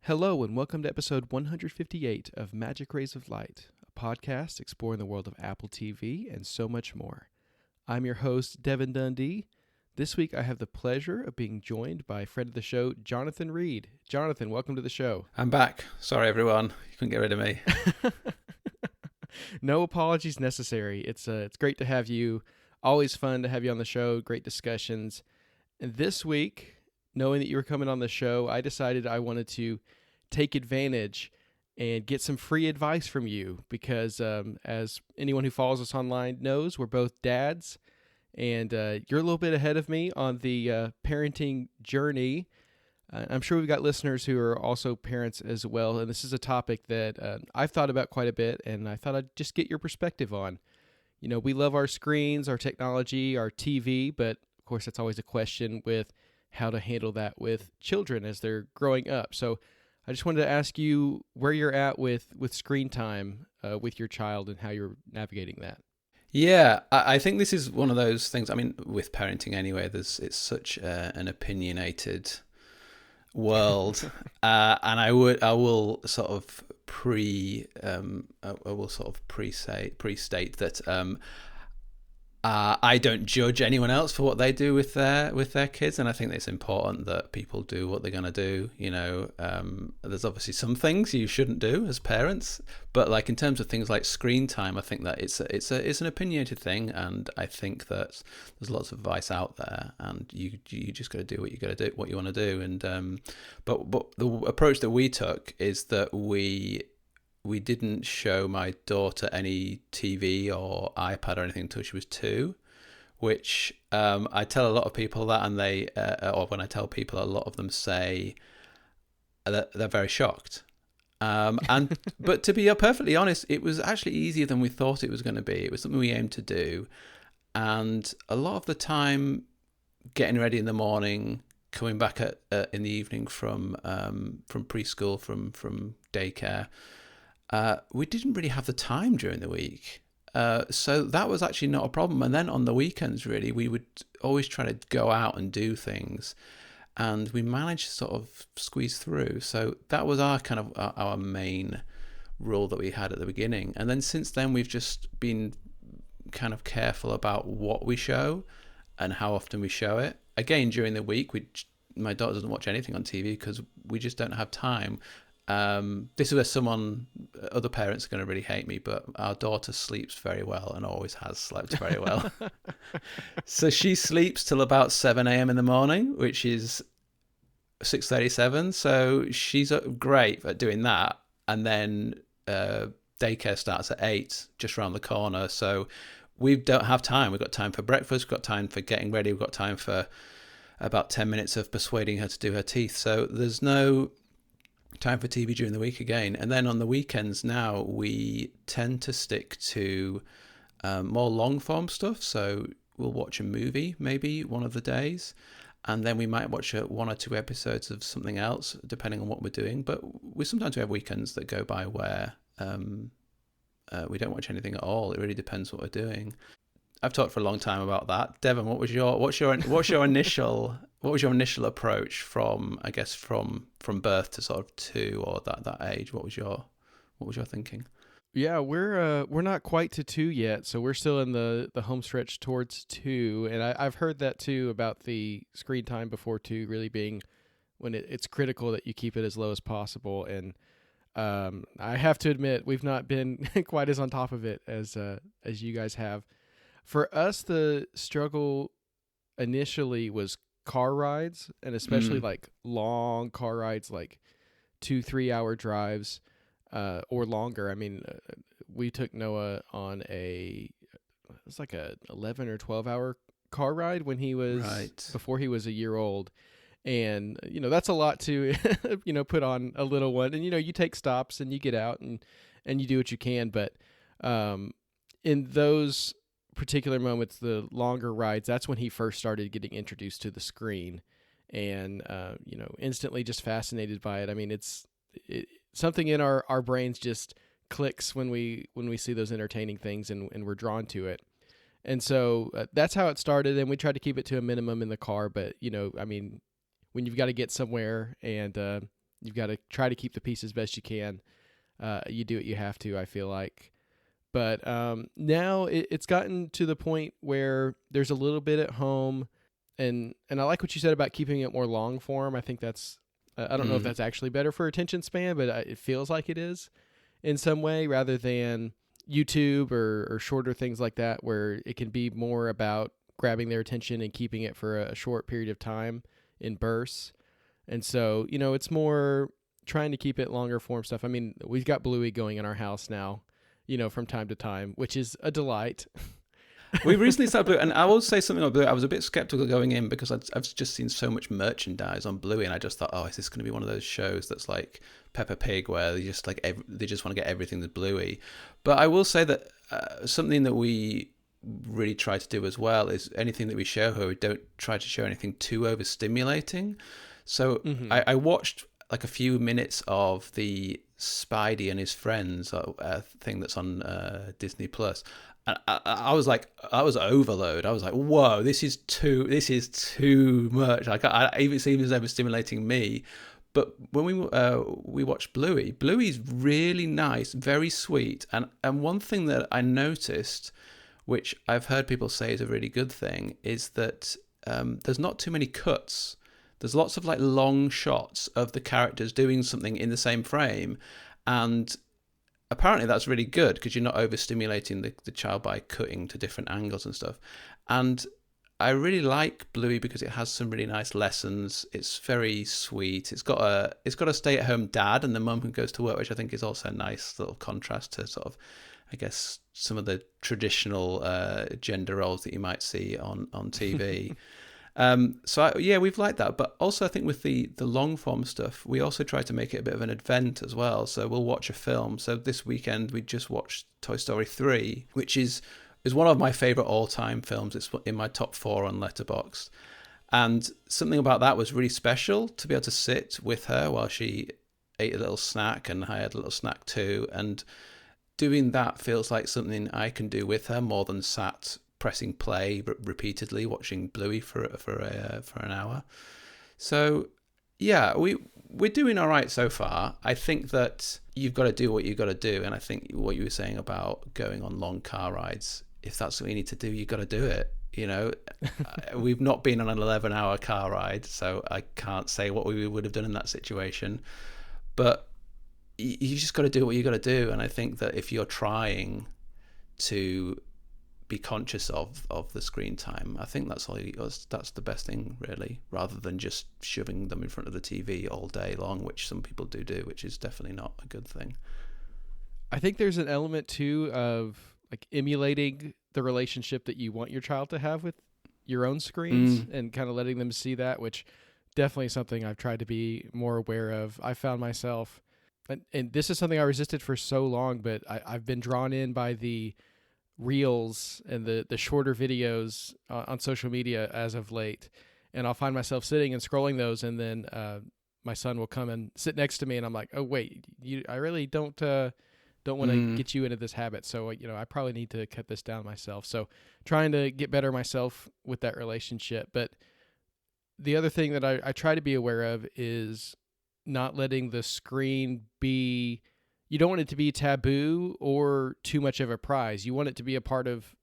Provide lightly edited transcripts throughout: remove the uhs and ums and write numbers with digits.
Hello, and welcome to episode 158 of Magic Rays of Light, a podcast exploring the world of Apple TV and so much more. I'm your host, Devin Dundee. This week, I have the pleasure of being joined by friend of the show, Jonathan Reed. Jonathan, welcome to the show. I'm back. Sorry, everyone. You couldn't get rid of me. No apologies necessary. It's great to have you. Always fun to have you on the show. Great discussions. And this week, knowing that you were coming on the show, I decided I wanted to take advantage and get some free advice from you because as anyone who follows us online knows, we're both dads, and you're a little bit ahead of me on the parenting journey. I'm sure we've got listeners who are also parents as well, and this is a topic that I've thought about quite a bit, and I thought I'd just get your perspective on. You know, we love our screens, our technology, our TV, but of course that's always a question with how to handle that with children as they're growing up. So I just wanted to ask you where you're at with screen time with your child and how you're navigating that. Yeah, I think this is one of those things. I mean, with parenting anyway, it's such an opinionated world, and I will sort of prestate that I don't judge anyone else for what they do with their kids, and I think it's important that people do what they're going to do. You know, there's obviously some things you shouldn't do as parents, but like in terms of things like screen time, I think that it's an opinionated thing, and I think that there's lots of advice out there, and you just got to do what you got to do, what you want to do, and but the approach that we took is that we didn't show my daughter any TV or iPad or anything until she was 2, which I tell a lot of people that, and they, or when I tell people, a lot of them say that they're very shocked. But to be perfectly honest, it was actually easier than we thought it was going to be. It was something we aimed to do, and a lot of the time, getting ready in the morning, coming back in the evening from preschool, from daycare. We didn't really have the time during the week. So that was actually not a problem. And then on the weekends, really, we would always try to go out and do things. And we managed to sort of squeeze through. So that was our main rule that we had at the beginning. And then since then, we've just been kind of careful about what we show and how often we show it. Again, during the week, my daughter doesn't watch anything on TV because we just don't have time. This is where other parents are going to really hate me, but our daughter sleeps very well and always has slept very well. So she sleeps till about 7 a.m. in the morning, which is 6:37. So she's great at doing that. And then daycare starts at 8, just around the corner. So we don't have time. We've got time for breakfast. We've got time for getting ready. We've got time for about 10 minutes of persuading her to do her teeth. So there's no time for TV during the week again. And then on the weekends now, we tend to stick to more long form stuff. So we'll watch a movie maybe one of the days, and then we might watch 1 or 2 episodes of something else depending on what we're doing. But sometimes we have weekends that go by where we don't watch anything at all. It really depends what we're doing. I've talked for a long time about that. Devin, what's your initial approach from birth to sort of 2 or that age? What was your thinking? Yeah, we're not quite to 2 yet, so we're still in the home stretch towards 2, and I've heard that too about the screen time before 2 really being when it's critical that you keep it as low as possible. And I have to admit we've not been quite as on top of it as you guys have. For us, the struggle initially was car rides, and especially like long car rides, like 2-3 hour drives or longer. I mean, we took Noah on it was like a 11 or 12 hour car ride when he was before he was a year old. And, you know, that's a lot to, put on a little one. And, you take stops and you get out and you do what you can. But in those particular moments, the longer rides, that's when he first started getting introduced to the screen and, instantly just fascinated by it. I mean, it's something in our brains just clicks when we see those entertaining things and we're drawn to it. And so that's how it started. And we tried to keep it to a minimum in the car. But, when you've got to get somewhere and, You've got to try to keep the peace as best you can. You do what you have to, I feel like. But now it's gotten to the point where there's a little bit at home, and I like what you said about keeping it more long form. I think that's I don't know if that's actually better for attention span, but it feels like it is in some way, rather than YouTube or shorter things like that, where it can be more about grabbing their attention and keeping it for a short period of time in bursts. And so, it's more trying to keep it longer form stuff. I mean, we've got Bluey going in our house now, from time to time, which is a delight. We recently started Bluey, and I will say something about Bluey. I was a bit skeptical going in because I've just seen so much merchandise on Bluey, and I just thought, oh, is this going to be one of those shows that's like Peppa Pig, where they just they just want to get everything with Bluey? But I will say that something that we really try to do as well is anything that we show her, we don't try to show anything too overstimulating. So I watched like a few minutes of the Spidey and his friends thing that's on Disney Plus. And I was like, I was overload. I was like, whoa, this is too much. Like, it seems overstimulating me. But when we watched Bluey, Bluey's really nice, very sweet. And one thing that I noticed, which I've heard people say is a really good thing, is that there's not too many cuts. There's lots of like long shots of the characters doing something in the same frame, and apparently that's really good because you're not overstimulating the child by cutting to different angles and stuff. And I really like Bluey because it has some really nice lessons. It's very sweet. It's got a stay-at-home dad and the mum who goes to work, which I think is also a nice little contrast to sort of, I guess, some of the traditional gender roles that you might see on TV. We've liked that. But also I think with the long form stuff, we also try to make it a bit of an event as well. So we'll watch a film. So this weekend we just watched Toy Story 3, which is one of my favorite all-time films. It's in my top 4 on Letterboxd. And something about that was really special, to be able to sit with her while she ate a little snack and I had a little snack too. And doing that feels like something I can do with her more than sat pressing play repeatedly watching Bluey for an hour. So yeah, we're doing all right so far. I think that you've got to do what you've got to do, and I think what you were saying about going on long car rides, if that's what you need to do, you've got to do it. We've not been on an 11-hour car ride, so I can't say what we would have done in that situation, but you just got to do what you got to do. And I think that if you're trying to be conscious of the screen time, I think that's the best thing, really, rather than just shoving them in front of the TV all day long, which some people do, which is definitely not a good thing. I think there's an element too of like emulating the relationship that you want your child to have with your own screens and kind of letting them see that, which definitely is something I've tried to be more aware of. I found myself, and this is something I resisted for so long, but I've been drawn in by the reels and the shorter videos on social media as of late, and I'll find myself sitting and scrolling those, and then my son will come and sit next to me, and I'm like, oh wait, I really don't want to get you into this habit, so I probably need to cut this down myself. So trying to get better myself with that relationship. But the other thing that I try to be aware of is not letting the screen be, you don't want it to be taboo or too much of a prize. You want it to be a part of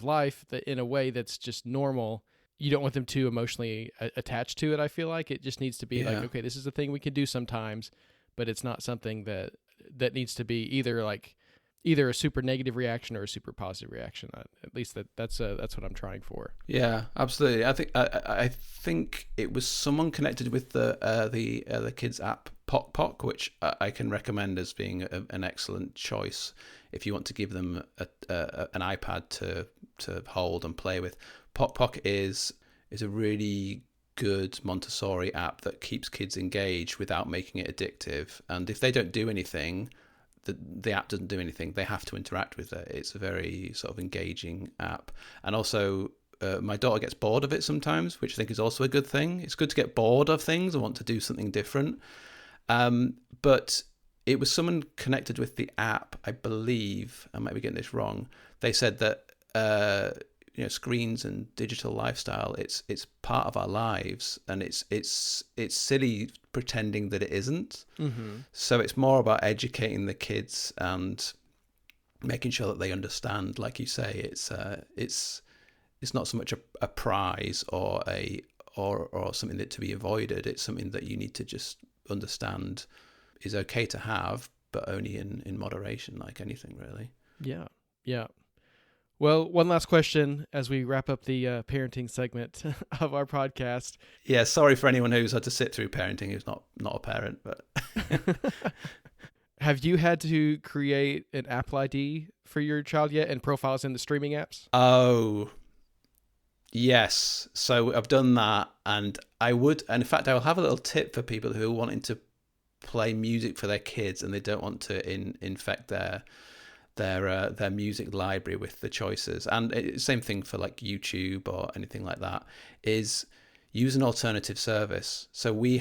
life that in a way that's just normal. You don't want them too emotionally attached to it. I feel like it just needs to be like, okay, this is a thing we can do sometimes, but it's not something that needs to be either a super negative reaction or a super positive reaction. At least that's what I'm trying for. Yeah, absolutely. I think it was someone connected with the kids app Pock, which I can recommend as being an excellent choice if you want to give them an iPad to hold and play with. Pock is a really good Montessori app that keeps kids engaged without making it addictive. And if they don't do anything, the app doesn't do anything. They have to interact with it. It's a very sort of engaging app. And also, my daughter gets bored of it sometimes, which I think is also a good thing. It's good to get bored of things and want to do something different. But it was someone connected with the app, I believe, I might be getting this wrong. They said that screens and digital lifestyle, it's part of our lives, and it's silly pretending that it isn't. Mm-hmm. So it's more about educating the kids and making sure that they understand. Like you say, it's not so much a prize or something that to be avoided. It's something that you need to just understand is okay to have, but only in moderation, like anything, really. Yeah. Yeah. Well, one last question as we wrap up the parenting segment of our podcast. Yeah, sorry for anyone who's had to sit through parenting who's not a parent, but have you had to create an Apple ID for your child yet and profiles in the streaming apps? Oh, yes. So I've done that, and in fact, I will have a little tip for people who are wanting to play music for their kids and they don't want to infect their music library with the choices. And same thing for like YouTube or anything like that, is use an alternative service. So we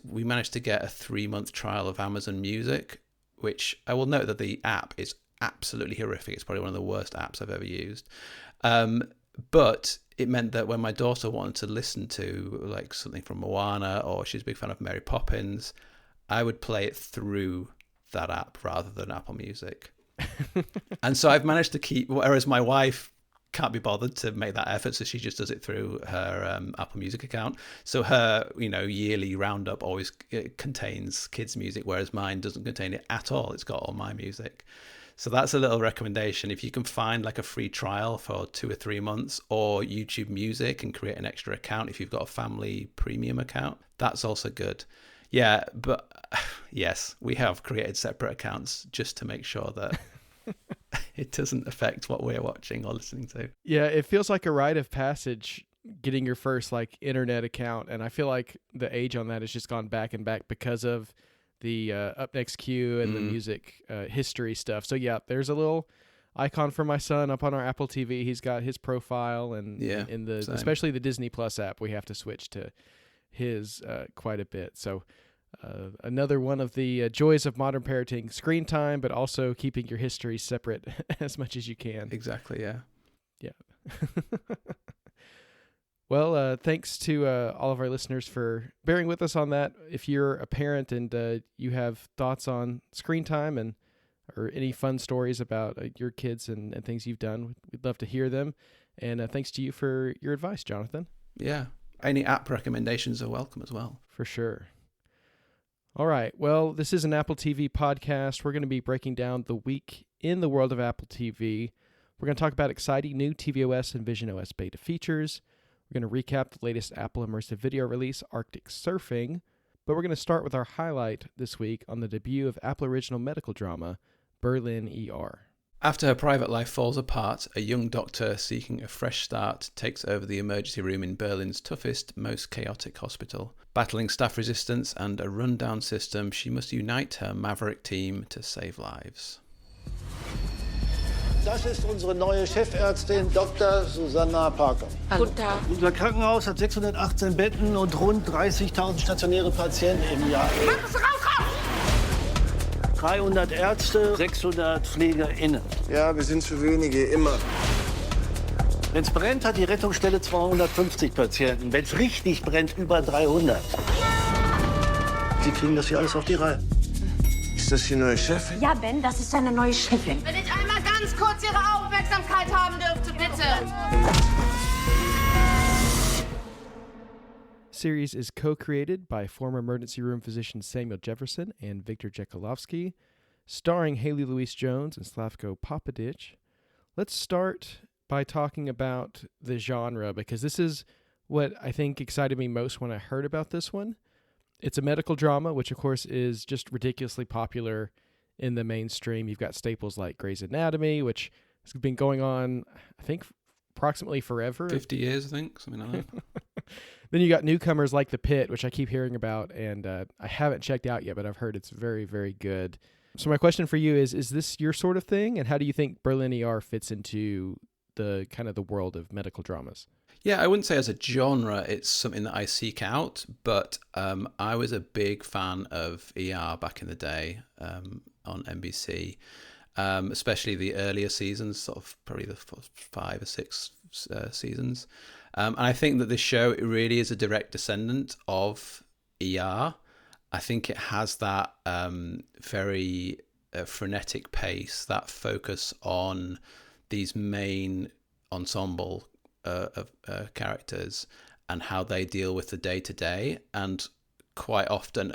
managed to get a 3-month trial of Amazon Music, which I will note that the app is absolutely horrific. It's probably one of the worst apps I've ever used. But it meant that when my daughter wanted to listen to like something from Moana, or she's a big fan of Mary Poppins, I would play it through that app rather than Apple Music. And so I've managed to keep, whereas my wife can't be bothered to make that effort, so she just does it through her Apple Music account. So her yearly roundup always contains kids' music, whereas mine doesn't contain it at all. It's got all my music. So that's a little recommendation. If you can find like a free trial for 2 or 3 months, or YouTube Music and create an extra account if you've got a family premium account, that's also good. Yeah, but yes, we have created separate accounts just to make sure that it doesn't affect what we're watching or listening to. Yeah, it feels like a rite of passage getting your first like internet account, and I feel like the age on that has just gone back and back because of the Up Next Queue and the music history stuff. So yeah, there's a little icon for my son up on our Apple TV. He's got his profile, and in the same. Especially the Disney Plus app, we have to switch to his quite a bit. So another one of the joys of modern parenting: screen time, but also keeping your history separate as much as you can. Exactly. Yeah. Well, thanks to all of our listeners for bearing with us on that. If you're a parent and you have thoughts on screen time or any fun stories about your kids and things you've done, we'd love to hear them. And thanks to you for your advice, Jonathan. Yeah. Any app recommendations are welcome as well. For sure. All right. Well, this is an Apple TV podcast. We're going to be breaking down the week in the world of Apple TV. We're going to talk about exciting new tvOS and visionOS beta features. We're going to recap the latest Apple immersive video release, Arctic Surfing. But we're going to start with our highlight this week on the debut of Apple original medical drama, Berlin ER. After her private life falls apart, a young doctor seeking a fresh start takes over the emergency room in Berlin's toughest, most chaotic hospital. Battling staff resistance and a rundown system, she must unite her maverick team to save lives. Das ist unsere neue Chefärztin, Dr. Susanna Parker. Guten Tag. Unser Krankenhaus hat 618 Betten und rund 30.000 stationäre Patienten im Jahr. Mach es raus! 300 Ärzte, 600 PflegerInnen. Ja, wir sind zu wenige, immer. Wenn es brennt, hat die Rettungsstelle 250 Patienten. Wenn es richtig brennt, über 300. Sie kriegen das hier alles auf die Reihe. Ist das die neue Chefin? Ja, Ben, das ist seine neue Chefin. Wenn ich einmal ganz kurz Ihre Aufmerksamkeit haben dürfte, bitte. Series is co-created by former emergency room physician Samuel Jefferson and Victor Jekylovsky, starring Haley Louise Jones and Slavko Popadich. Let's start by talking about the genre, because this is what I think excited me most when I heard about this one. It's a medical drama, which of course is just ridiculously popular in the mainstream. You've got staples like Grey's Anatomy, which has been going on, I think, approximately forever. 50 years, I think, something like that. Then you got newcomers like The Pit, which I keep hearing about, and I haven't checked out yet, but I've heard it's very, very good. So my question for you is this your sort of thing? And how do you think Berlin ER fits into the kind of the world of medical dramas? Yeah, I wouldn't say as a genre it's something that I seek out, but I was a big fan of ER back in the day on NBC, especially the earlier seasons, sort of probably the 5 or 6 seasons. And I think that this show, it really is a direct descendant of ER. I think it has that very frenetic pace, that focus on these main ensemble of characters and how they deal with the day-to-day. And quite often,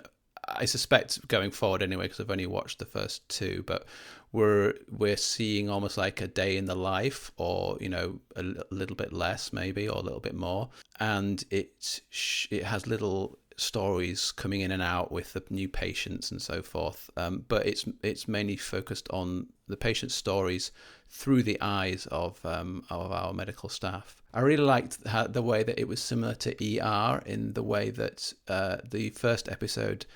I suspect going forward anyway, because I've only watched the first two, but we're seeing almost like a day in the life, or a little bit less maybe, or a little bit more, and it has little stories coming in and out with the new patients and so forth, but it's mainly focused on the patient's stories through the eyes of our medical staff. I really liked the way that it was similar to ER in the way that the first episode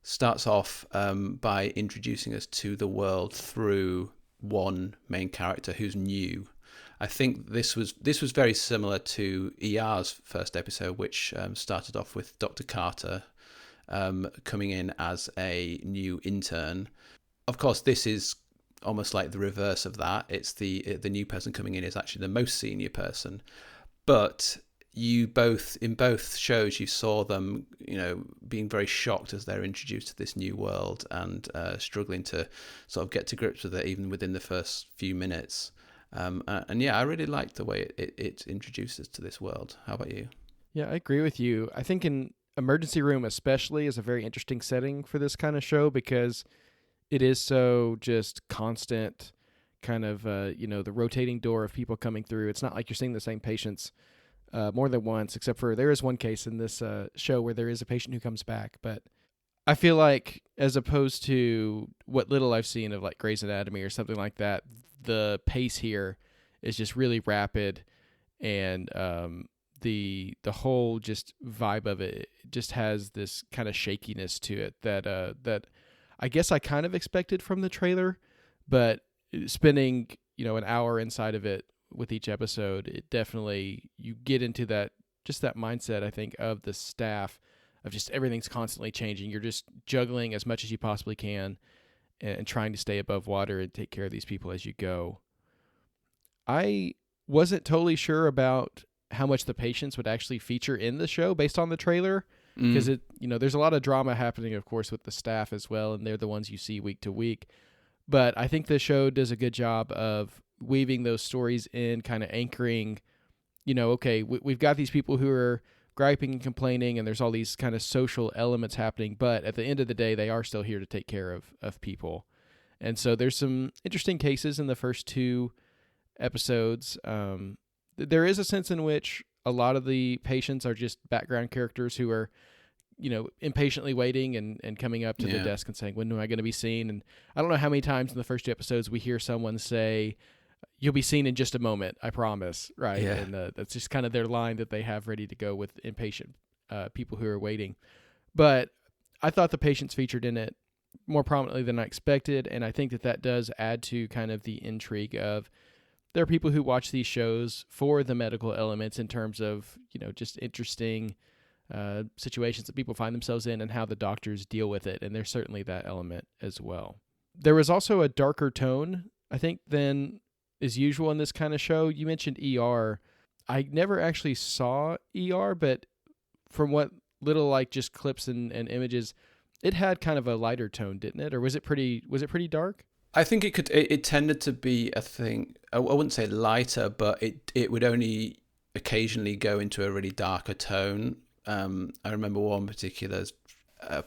starts off by introducing us to the world through one main character who's new. I think this was very similar to ER's first episode, which started off with Dr. Carter coming in as a new intern. Of course, this is almost like the reverse of that. It's the new person coming in is actually the most senior person, but in both shows you saw them being very shocked as they're introduced to this new world, and struggling to sort of get to grips with it even within the first few minutes. And yeah, I really liked the way it introduces to this world. How about you? Yeah, I agree with you. I think an emergency room especially is a very interesting setting for this kind of show, because it is so just constant, kind of the rotating door of people coming through. It's not like you're seeing the same patients more than once, except for there is one case in this show where there is a patient who comes back. But I feel like, as opposed to what little I've seen of like Grey's Anatomy or something like that, the pace here is just really rapid, and the whole just vibe of it just has this kind of shakiness to it that I guess I kind of expected from the trailer, but spending an hour inside of it with each episode, it definitely, you get into that mindset, I think, of the staff, of just everything's constantly changing. You're just juggling as much as you possibly can and trying to stay above water and take care of these people as you go. I wasn't totally sure about how much the patients would actually feature in the show based on the trailer, because there's a lot of drama happening, of course, with the staff as well, and they're the ones you see week to week. But I think the show does a good job of weaving those stories in, kind of anchoring, okay, we've got these people who are griping and complaining, and there's all these kind of social elements happening, but at the end of the day, they are still here to take care of people. And so there's some interesting cases in the first two episodes. There is a sense in which a lot of the patients are just background characters who are, impatiently waiting and coming up to the desk and saying, when am I going to be seen? And I don't know how many times in the first two episodes we hear someone say, you'll be seen in just a moment, I promise, right? Yeah. And that's just kind of their line that they have ready to go with impatient people who are waiting. But I thought the patients featured in it more prominently than I expected, and I think that does add to kind of the intrigue of, there are people who watch these shows for the medical elements in terms of, just interesting situations that people find themselves in and how the doctors deal with it, and there's certainly that element as well. There was also a darker tone, I think, than is usual in this kind of show. You mentioned ER. I never actually saw ER, but from what little just clips and images, it had kind of a lighter tone, didn't it? Or was it pretty dark? I think it tended to be a thing. I wouldn't say lighter, but it would only occasionally go into a really darker tone. I remember one particular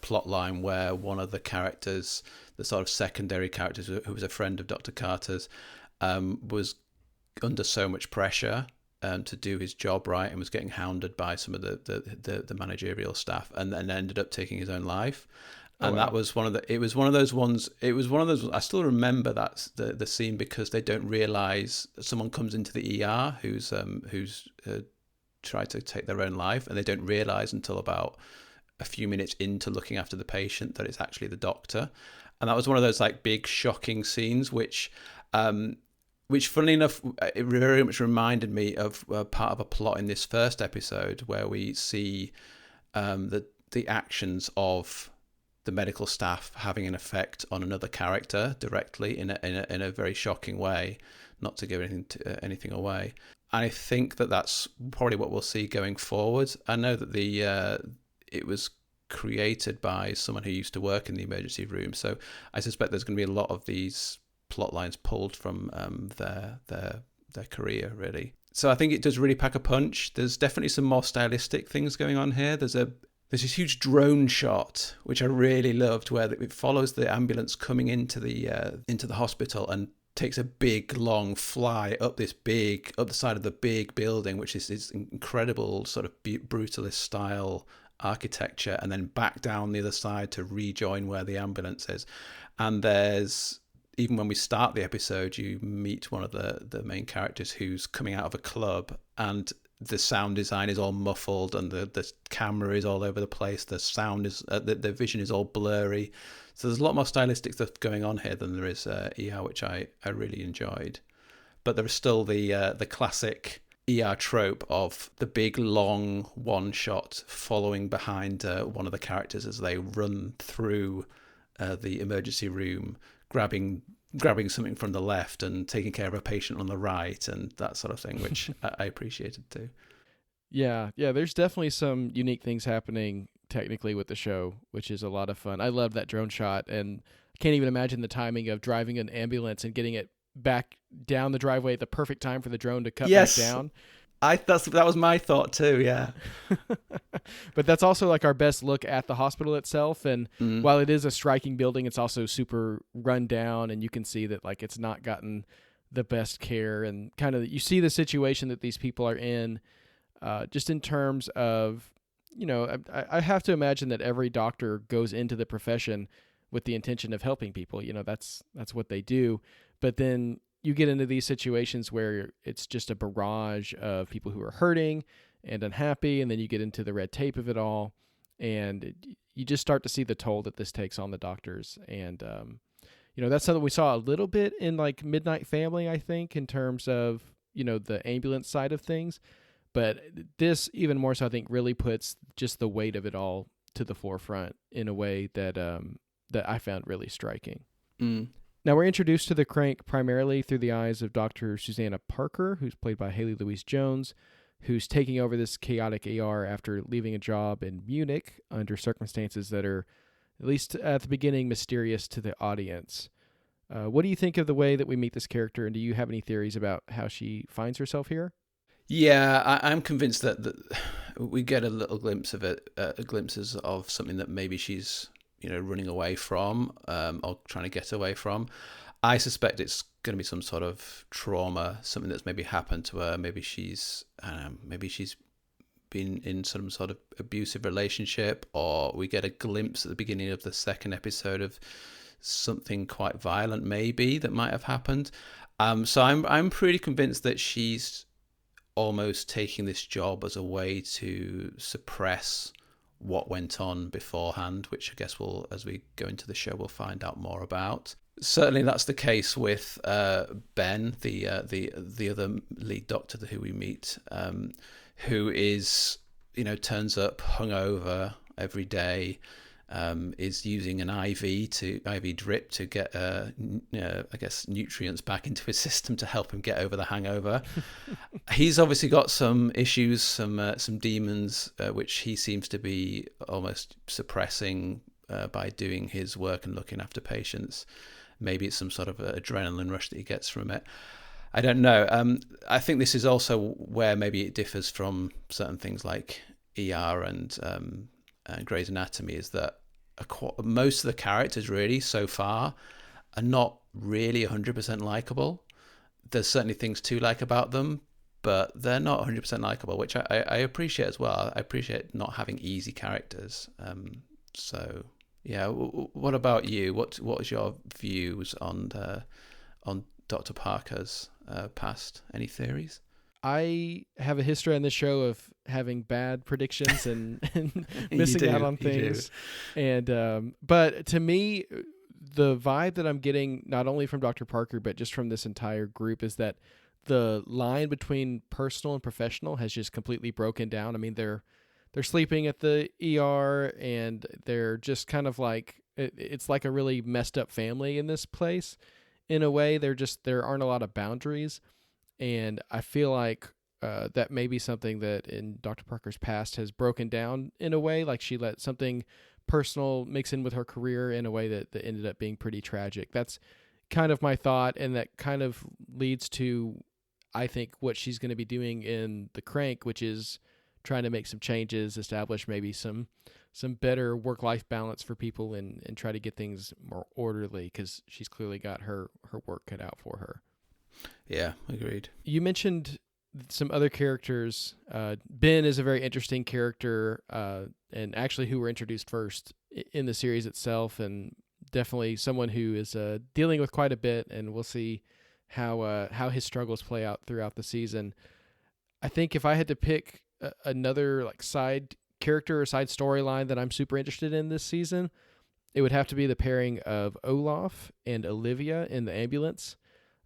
plot line where one of the characters, the sort of secondary characters, who was a friend of Dr. Carter's, was under so much pressure to do his job right, and was getting hounded by some of the managerial staff, and then ended up taking his own life. And that was one of those ones. I still remember the scene, because they don't realize that someone comes into the ER who's tried to take their own life, and they don't realize until about a few minutes into looking after the patient that it's actually the doctor. And that was one of those big shocking scenes, which funnily enough, it very much reminded me of part of a plot in this first episode, where we see the actions of the medical staff having an effect on another character directly in a very shocking way. Not to give anything away. I think that that's probably what we'll see going forward. I know that it was created by someone who used to work in the emergency room, so I suspect there's going to be a lot of these plot lines pulled from their career, really. So I think it does really pack a punch. There's definitely some more stylistic things going on here. There's this huge drone shot which I really loved, where it follows the ambulance coming into the hospital and takes a big long fly up the side of the big building, which is this incredible sort of brutalist style architecture, and then back down the other side to rejoin where the ambulance is. And there's, even when we start the episode, you meet one of the main characters who's coming out of a club, and the sound design is all muffled and the camera is all over the place. The sound is the vision is all blurry. So there's a lot more stylistic stuff going on here than there is ER, which I really enjoyed. But there is still the classic ER trope of the big long one shot following behind one of the characters as they run through the emergency room, grabbing something from the left and taking care of a patient on the right, and that sort of thing, which I appreciated too. Yeah, there's definitely some unique things happening technically with the show, which is a lot of fun. I love that drone shot, and I can't even imagine the timing of driving an ambulance and getting it back down the driveway at the perfect time for the drone to cut back down. That was my thought too, yeah. But that's also like our best look at the hospital itself, and while it is a striking building, it's also super run down, and you can see that like it's not gotten the best care, and kind of you see the situation that these people are in, just in terms of, you know, I have to imagine that every doctor goes into the profession with the intention of helping people. You know, that's what they do. But then you get into these situations where it's just a barrage of people who are hurting and unhappy, and then you get into the red tape of it all, and you just start to see the toll that this takes on the doctors. And you know, that's something we saw a little bit in like Midnight Family, I think, in terms of, you know, the ambulance side of things. But this, even more so, I think, really puts just the weight of it all to the forefront in a way that that I found really striking. Now, we're introduced to the Crank primarily through the eyes of Dr. Susanna Parker, who's played by Haley Louise Jones, who's taking over this chaotic ER after leaving a job in Munich under circumstances that are, at least at the beginning, mysterious to the audience. What do you think of the way that we meet this character, and do you have any theories about how she finds herself here? Yeah, I'm convinced that we get a little glimpse of it, glimpses of something that maybe she's, you know, running away from, or trying to get away from. I suspect it's going to be some sort of trauma, something that's maybe happened to her. Maybe she's been in some sort of abusive relationship, or we get a glimpse at the beginning of the second episode of something quite violent, maybe, that might have happened. So I'm pretty convinced that she's almost taking this job as a way to suppress what went on beforehand, which I guess we'll, as we go into the show, we'll find out more about. Certainly that's the case with Ben, the other lead doctor who we meet, who is, you know, turns up hungover every day, is using an IV drip to get I guess nutrients back into his system to help him get over the hangover. He's obviously got some issues, some demons, which he seems to be almost suppressing by doing his work and looking after patients. Maybe it's some sort of adrenaline rush that he gets from it. I don't know. I think this is also where maybe it differs from certain things like ER and Grey's Anatomy, is that most of the characters really so far are not really 100% likable. There's certainly things to like about them, but they're not 100% likable, which I appreciate as well. I appreciate not having easy characters. So yeah, what about you? What was your views on Dr. Parker's past? Any theories? I have a history on this show of having bad predictions and missing out on things. And but to me, the vibe that I'm getting, not only from Dr. Parker, but just from this entire group, is that the line between personal and professional has just completely broken down. I mean, they're sleeping at the ER, and they're just kind of like, it's like a really messed up family in this place. In a way, there aren't a lot of boundaries. And I feel like that may be something that in Dr. Parker's past has broken down in a way, like she let something personal mix in with her career in a way that ended up being pretty tragic. That's kind of my thought, and that kind of leads to, I think, what she's going to be doing in The Crank, which is trying to make some changes, establish maybe some better work-life balance for people, and try to get things more orderly, because she's clearly got her work cut out for her. Yeah, agreed. You mentioned some other characters. Ben is a very interesting character, and actually who were introduced first in the series itself, and definitely someone who is dealing with quite a bit, and we'll see how his struggles play out throughout the season. I think if I had to pick another like side character or side storyline that I'm super interested in this season, it would have to be the pairing of Olaf and Olivia in the ambulance.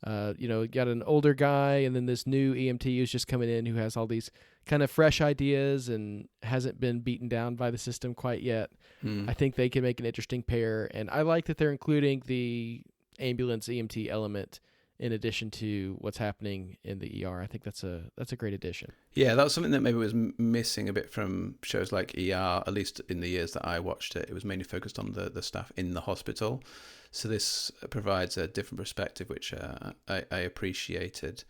You got an older guy and then this new EMT who's just coming in, who has all these kind of fresh ideas and hasn't been beaten down by the system quite yet. I think they can make an interesting pair, and I like that they're including the ambulance EMT element in addition to what's happening in the ER. I think that's a great addition. Yeah, that was something that maybe was missing a bit from shows like ER, at least in the years that I watched it. It was mainly focused on the staff in the hospital. So this provides a different perspective, which I appreciated.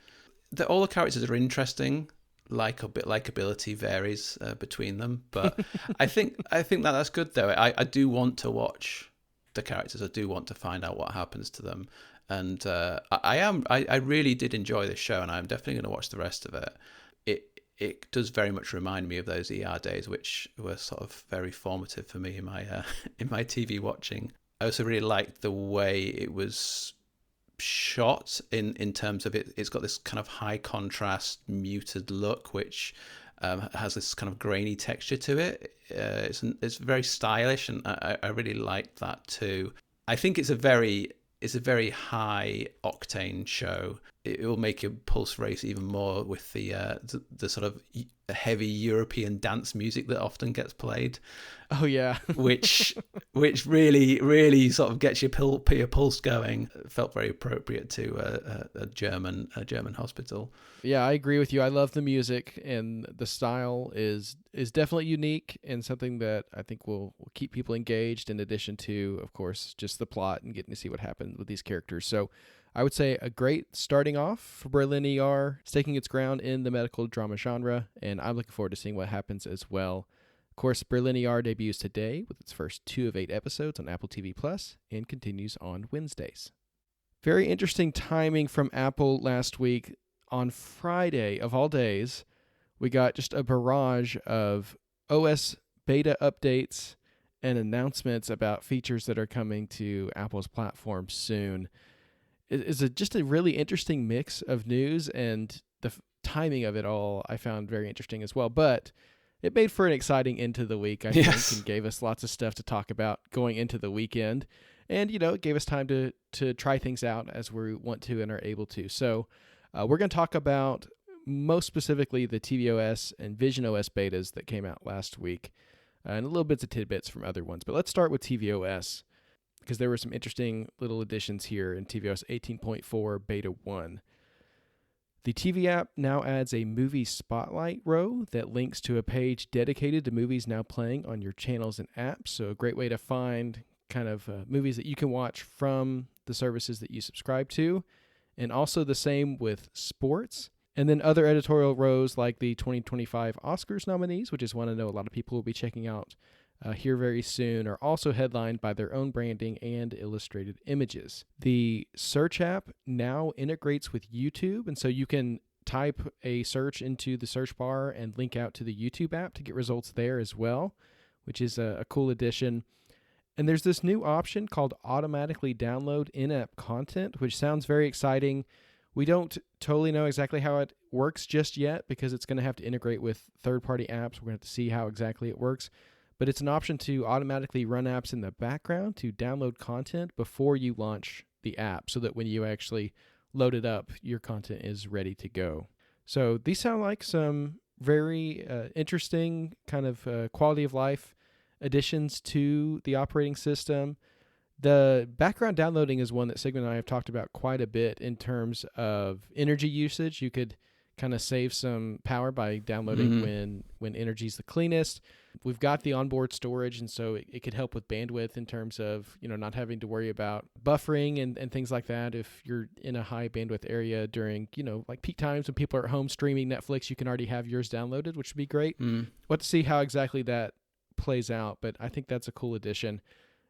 All the characters are interesting. Likability varies between them, but I think that's good though. I do want to watch the characters. I do want to find out what happens to them, and I really did enjoy this show, and I'm definitely going to watch the rest of it. It does very much remind me of those ER days, which were sort of very formative for me in my TV watching. I also really liked the way it was shot in terms of it. It's got this kind of high contrast, muted look, which has this kind of grainy texture to it. It's very stylish, and I really liked that too. I think it's a very high octane show. It will make your pulse race even more with the sort of heavy European dance music that often gets played. Oh yeah, which really sort of gets your pulse going. It felt very appropriate to a German hospital. Yeah, I agree with you. I love the music, and the style is definitely unique and something that I think will keep people engaged, in addition to, of course, just the plot and getting to see what happens with these characters. So I would say a great starting off for Berlin ER, staking its ground in the medical drama genre, and I'm looking forward to seeing what happens as well. Of course, Berlin ER debuts today with its first 2 of 8 episodes on Apple TV Plus and continues on Wednesdays. Very interesting timing from Apple last week. On Friday, of all days, we got just a barrage of OS beta updates and announcements about features that are coming to Apple's platform soon. It's just a really interesting mix of news, and the timing of it all I found very interesting as well. But it made for an exciting end to the week, I think, and gave us lots of stuff to talk about going into the weekend. And, it gave us time to try things out as we want to and are able to. So we're going to talk about, most specifically, the tvOS and visionOS betas that came out last week, and a little bits of tidbits from other ones. But let's start with tvOS, because there were some interesting little additions here in tvOS 18.4 Beta 1. The TV app now adds a movie spotlight row that links to a page dedicated to movies now playing on your channels and apps. So a great way to find kind of movies that you can watch from the services that you subscribe to. And also the same with sports. And then other editorial rows like the 2025 Oscars nominees, which is one I know a lot of people will be checking out here very soon, are also headlined by their own branding and illustrated images. The search app now integrates with YouTube, and so you can type a search into the search bar and link out to the YouTube app to get results there as well, which is a cool addition. And there's this new option called automatically download in-app content, which sounds very exciting. We don't totally know exactly how it works just yet, because it's going to have to integrate with third-party apps. We're going to have to see how exactly it works. But it's an option to automatically run apps in the background to download content before you launch the app, so that when you actually load it up, your content is ready to go. So these sound like some very interesting kind of quality of life additions to the operating system. The background downloading is one that Sigmund and I have talked about quite a bit in terms of energy usage. You could kind of save some power by downloading when energy's the cleanest. We've got the onboard storage, and so it could help with bandwidth in terms of, not having to worry about buffering and things like that. If you're in a high bandwidth area during, like peak times when people are at home streaming Netflix, you can already have yours downloaded, which would be great. We'll have to see how exactly that plays out, but I think that's a cool addition.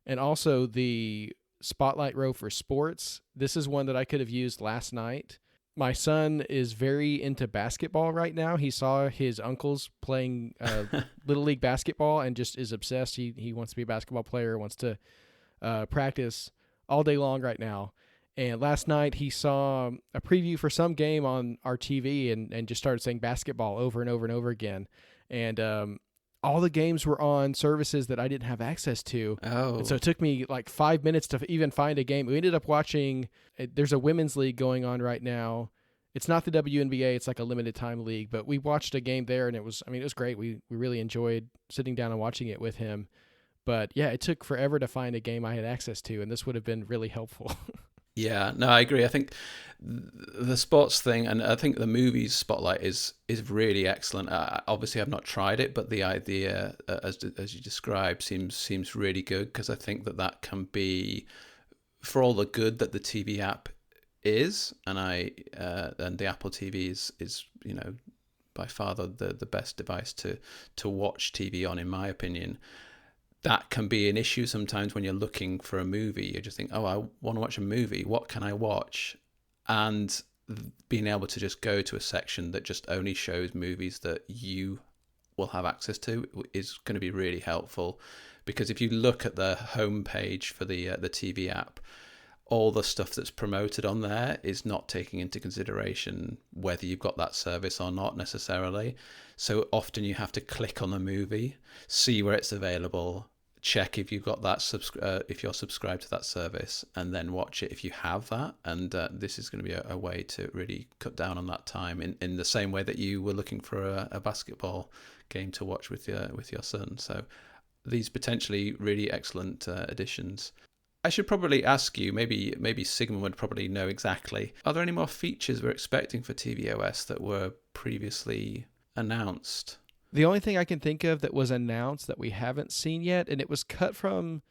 And also the Spotlight row for sports. This is one that I could have used last night. My son is very into basketball right now. He saw his uncles playing Little League basketball and just is obsessed. He wants to be a basketball player, wants to practice all day long right now. And last night he saw a preview for some game on our TV and just started saying basketball over and over and over again. And all the games were on services that I didn't have access to. Oh. And so it took me like 5 minutes to even find a game. We ended up watching, there's a women's league going on right now. It's not the WNBA, it's like a limited time league, but we watched a game there and it was great. We really enjoyed sitting down and watching it with him. But yeah, it took forever to find a game I had access to, and this would have been really helpful. Yeah, no, I agree. I think the sports thing, and I think the movies Spotlight is really excellent. Obviously, I've not tried it, but the idea, as you described, seems really good, because I think that can be, for all the good that the TV app is, and the Apple TV is by far the best device to watch TV on, in my opinion. That can be an issue sometimes when you're looking for a movie. You just think, oh, I want to watch a movie. What can I watch? And being able to just go to a section that just only shows movies that you will have access to is going to be really helpful. Because if you look at the homepage for the TV app, all the stuff that's promoted on there is not taking into consideration whether you've got that service or not necessarily. So often you have to click on the movie, see where it's available, check if you've got that if you're subscribed to that service, and then watch it if you have that. And this is going to be a way to really cut down on that time in the same way that you were looking for a basketball game to watch with your son. So these potentially really excellent additions. I should probably ask you, maybe Sigmund would probably know exactly, are there any more features we're expecting for tvOS that were previously announced? The only thing I can think of that was announced that we haven't seen yet, and it was cut from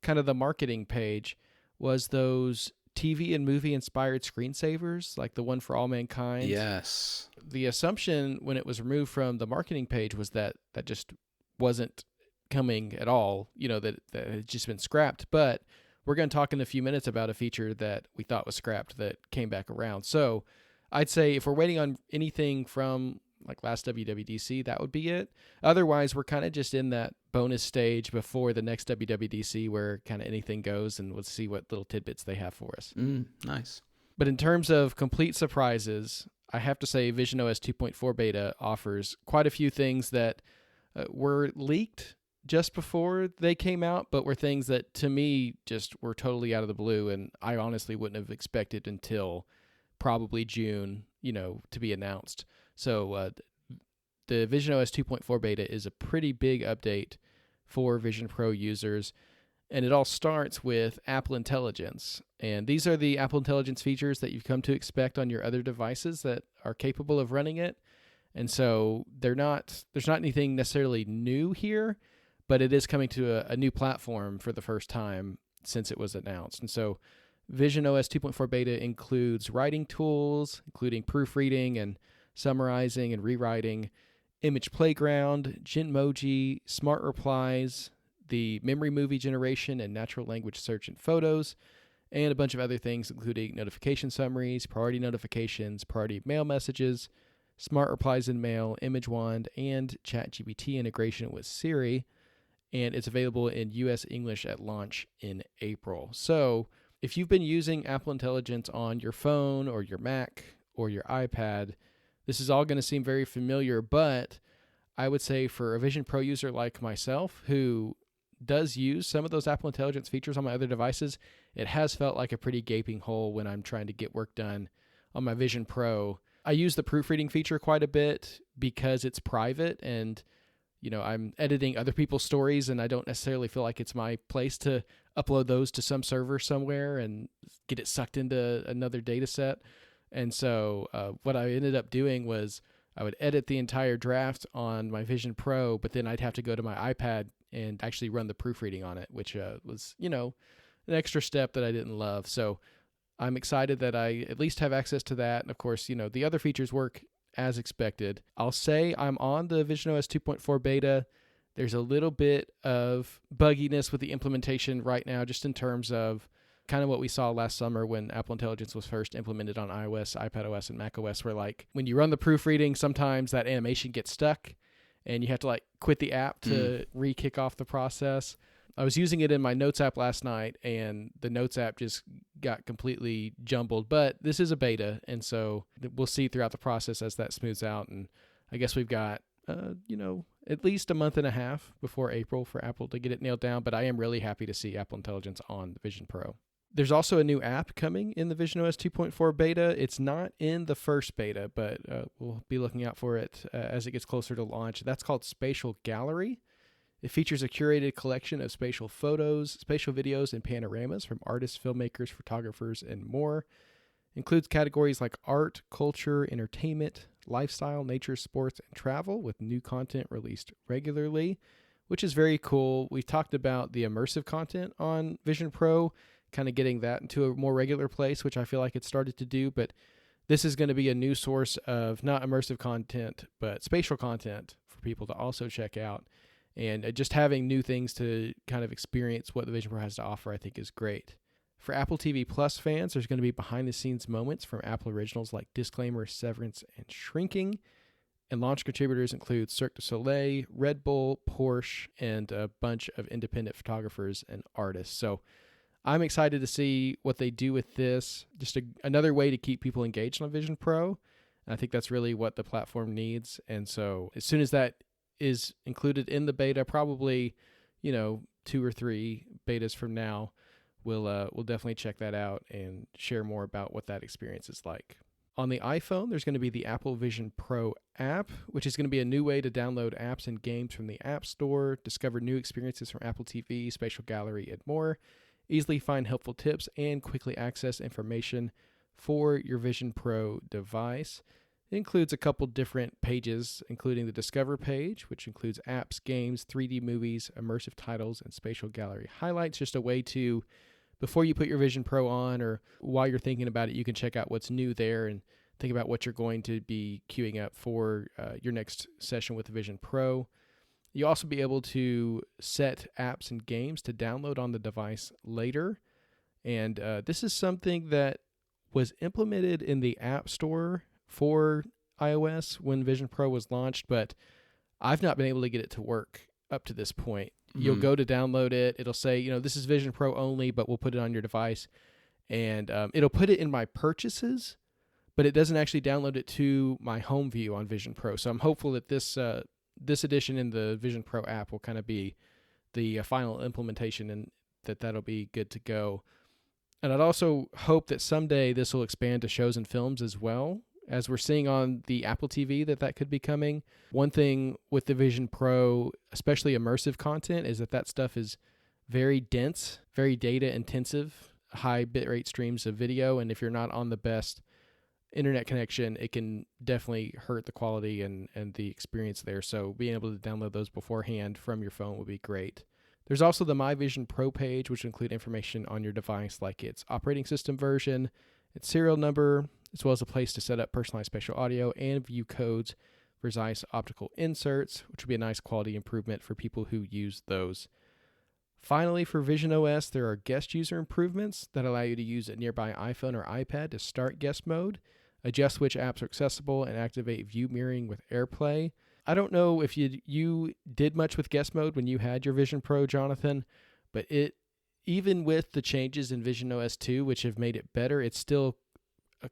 kind of the marketing page, was those TV and movie inspired screensavers, like the one for All Mankind. Yes. The assumption when it was removed from the marketing page was that just wasn't coming at all, that it had just been scrapped. But we're going to talk in a few minutes about a feature that we thought was scrapped that came back around. So I'd say if we're waiting on anything from like last WWDC, that would be it. Otherwise, we're kind of just in that bonus stage before the next WWDC where kind of anything goes, and we'll see what little tidbits they have for us. Nice. But in terms of complete surprises, I have to say visionOS 2.4 beta offers quite a few things that were leaked just before they came out, but were things that to me just were totally out of the blue, and I honestly wouldn't have expected until probably June, to be announced. So the visionOS 2.4 beta is a pretty big update for Vision Pro users, and it all starts with Apple Intelligence. And these are the Apple Intelligence features that you've come to expect on your other devices that are capable of running it. And so there's not anything necessarily new here, but it is coming to a new platform for the first time since it was announced. And so visionOS 2.4 beta includes writing tools, including proofreading and summarizing and rewriting, image playground, Genmoji, smart replies, the memory movie generation and natural language search in photos, and a bunch of other things, including notification summaries, priority notifications, priority mail messages, smart replies in mail, image wand, and ChatGPT integration with Siri. And it's available in US English at launch in April. So if you've been using Apple Intelligence on your phone or your Mac or your iPad, this is all going to seem very familiar, but I would say for a Vision Pro user like myself who does use some of those Apple Intelligence features on my other devices, it has felt like a pretty gaping hole when I'm trying to get work done on my Vision Pro. I use the proofreading feature quite a bit because it's private and I'm editing other people's stories and I don't necessarily feel like it's my place to upload those to some server somewhere and get it sucked into another data set. And so what I ended up doing was I would edit the entire draft on my Vision Pro, but then I'd have to go to my iPad and actually run the proofreading on it, which was, an extra step that I didn't love. So I'm excited that I at least have access to that. And of course, the other features work as expected. I'll say I'm on the visionOS 2.4 beta. There's a little bit of bugginess with the implementation right now, just in terms of kind of what we saw last summer when Apple Intelligence was first implemented on iOS, iPadOS, and macOS, where like when you run the proofreading, sometimes that animation gets stuck and you have to like quit the app to re-kick off the process. I was using it in my Notes app last night, and the Notes app just got completely jumbled. But this is a beta, and so we'll see throughout the process as that smooths out. And I guess we've got, at least a month and a half before April for Apple to get it nailed down. But I am really happy to see Apple Intelligence on the Vision Pro. There's also a new app coming in the visionOS 2.4 beta. It's not in the first beta, but we'll be looking out for it as it gets closer to launch. That's called Spatial Gallery. It features a curated collection of spatial photos, spatial videos, and panoramas from artists, filmmakers, photographers, and more. Includes categories like art, culture, entertainment, lifestyle, nature, sports, and travel, with new content released regularly, which is very cool. We talked about the immersive content on Vision Pro, kind of getting that into a more regular place, which I feel like it started to do, but this is going to be a new source of not immersive content, but spatial content for people to also check out. And just having new things to kind of experience what the Vision Pro has to offer, I think, is great. For Apple TV Plus fans, there's going to be behind-the-scenes moments from Apple originals like Disclaimer, Severance, and Shrinking. And launch contributors include Cirque du Soleil, Red Bull, Porsche, and a bunch of independent photographers and artists. So I'm excited to see what they do with this. Just another way to keep people engaged on Vision Pro. And I think that's really what the platform needs. And so as soon as that is included in the beta, probably, 2 or 3 betas from now, we'll definitely check that out and share more about what that experience is like. On the iPhone, there's going to be the Apple Vision Pro app, which is going to be a new way to download apps and games from the App Store, discover new experiences from Apple TV, Spatial Gallery, and more, easily find helpful tips, and quickly access information for your Vision Pro device. It includes a couple different pages, including the Discover page, which includes apps, games, 3D movies, immersive titles, and Spatial Gallery highlights. Just a way to, before you put your Vision Pro on or while you're thinking about it, you can check out what's new there and think about what you're going to be queuing up for your next session with the Vision Pro. You'll also be able to set apps and games to download on the device later. And this is something that was implemented in the App Store for iOS when Vision Pro was launched, but I've not been able to get it to work up to this point. You'll go to download it. It'll say, this is Vision Pro only, but we'll put it on your device. And it'll put it in my purchases, but it doesn't actually download it to my home view on Vision Pro. So I'm hopeful that this edition in the Vision Pro app will kind of be the final implementation and that'll be good to go. And I'd also hope that someday this will expand to shows and films as well, as we're seeing on the Apple TV that could be coming. One thing with the Vision Pro, especially immersive content, is that stuff is very dense, very data intensive, high bitrate streams of video. And if you're not on the best internet connection, it can definitely hurt the quality and the experience there. So being able to download those beforehand from your phone would be great. There's also the My Vision Pro page, which will include information on your device like its operating system version, its serial number, as well as a place to set up personalized spatial audio and view codes for Zeiss optical inserts, which would be a nice quality improvement for people who use those. Finally, for visionOS, there are guest user improvements that allow you to use a nearby iPhone or iPad to start guest mode, adjust which apps are accessible, and activate view mirroring with AirPlay. I don't know if you did much with guest mode when you had your Vision Pro, Jonathan, but even with the changes in visionOS 2, which have made it better, it's still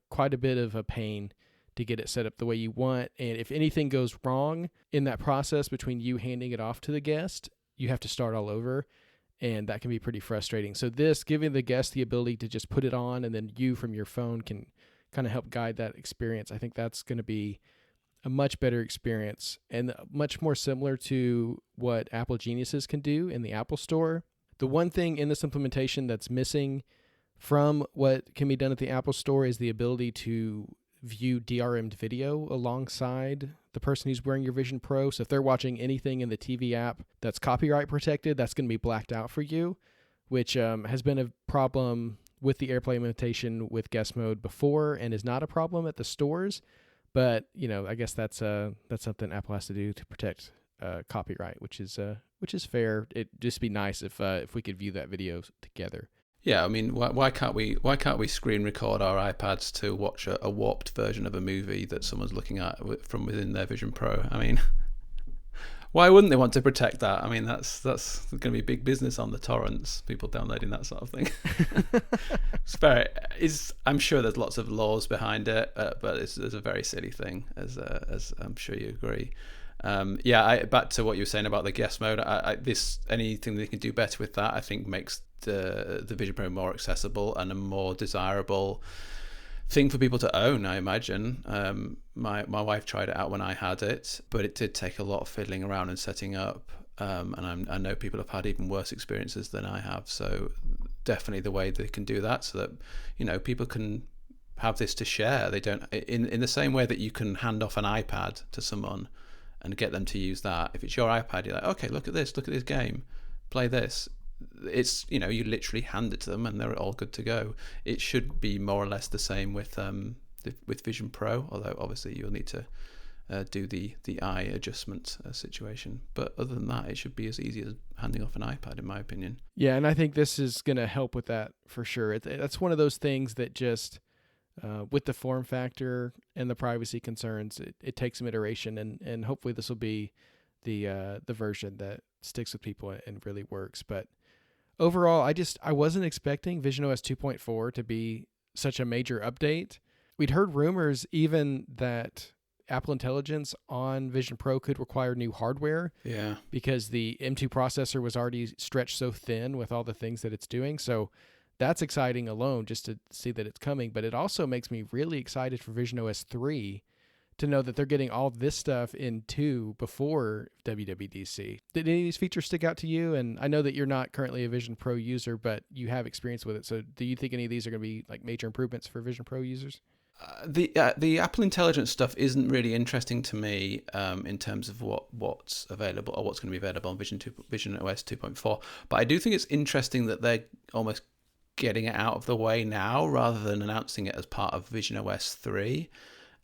quite a bit of a pain to get it set up the way you want. And if anything goes wrong in that process between you handing it off to the guest, you have to start all over. And that can be pretty frustrating. So giving the guest the ability to just put it on and then you from your phone can kind of help guide that experience. I think that's going to be a much better experience and much more similar to what Apple Geniuses can do in the Apple Store. The one thing in this implementation that's missing from what can be done at the Apple Store is the ability to view DRM'd video alongside the person who's wearing your Vision Pro. So if they're watching anything in the TV app that's copyright protected, that's going to be blacked out for you, which has been a problem with the AirPlay implementation with guest mode before and is not a problem at the stores. But, I guess that's something Apple has to do to protect copyright, which is fair. It'd just be nice if we could view that video together. Yeah, I mean, why can't we screen record our iPads to watch a warped version of a movie that someone's looking at from within their Vision Pro? I mean, why wouldn't they want to protect that? I mean, that's going to be big business on the torrents, people downloading that sort of thing. I'm sure there's lots of laws behind it, but it's a very silly thing, as I'm sure you agree. Back to what you were saying about the guest mode. Anything they can do better with that, I think, makes the Vision Pro more accessible and a more desirable thing for people to own, I imagine. My wife tried it out when I had it, but it did take a lot of fiddling around and setting up. And I know people have had even worse experiences than I have. So definitely the way they can do that, so that people can have this to share. They don't in the same way that you can hand off an iPad to someone and get them to use that. If it's your iPad, you're like, okay, look at this game, play this. It's, you literally hand it to them and they're all good to go. It should be more or less the same with Vision Pro, although obviously you'll need to do the eye adjustment situation. But other than that, it should be as easy as handing off an iPad, in my opinion. Yeah, and I think this is going to help with that for sure. That's one of those things that just, with the form factor and the privacy concerns, it takes some iteration, and hopefully this will be the version that sticks with people and really works. But overall, I wasn't expecting visionOS 2.4 to be such a major update. We'd heard rumors even that Apple Intelligence on Vision Pro could require new hardware. Yeah. Because the M2 processor was already stretched so thin with all the things that it's doing. So that's exciting alone just to see that it's coming. But it also makes me really excited for visionOS 3 to know that they're getting all this stuff in 2 before WWDC. Did any of these features stick out to you? And I know that you're not currently a Vision Pro user, but you have experience with it. So do you think any of these are going to be like major improvements for Vision Pro users? The Apple Intelligence stuff isn't really interesting to me in terms of what's available or what's going to be available on visionOS 2.4. But I do think it's interesting that they're almost getting it out of the way now rather than announcing it as part of visionOS 3.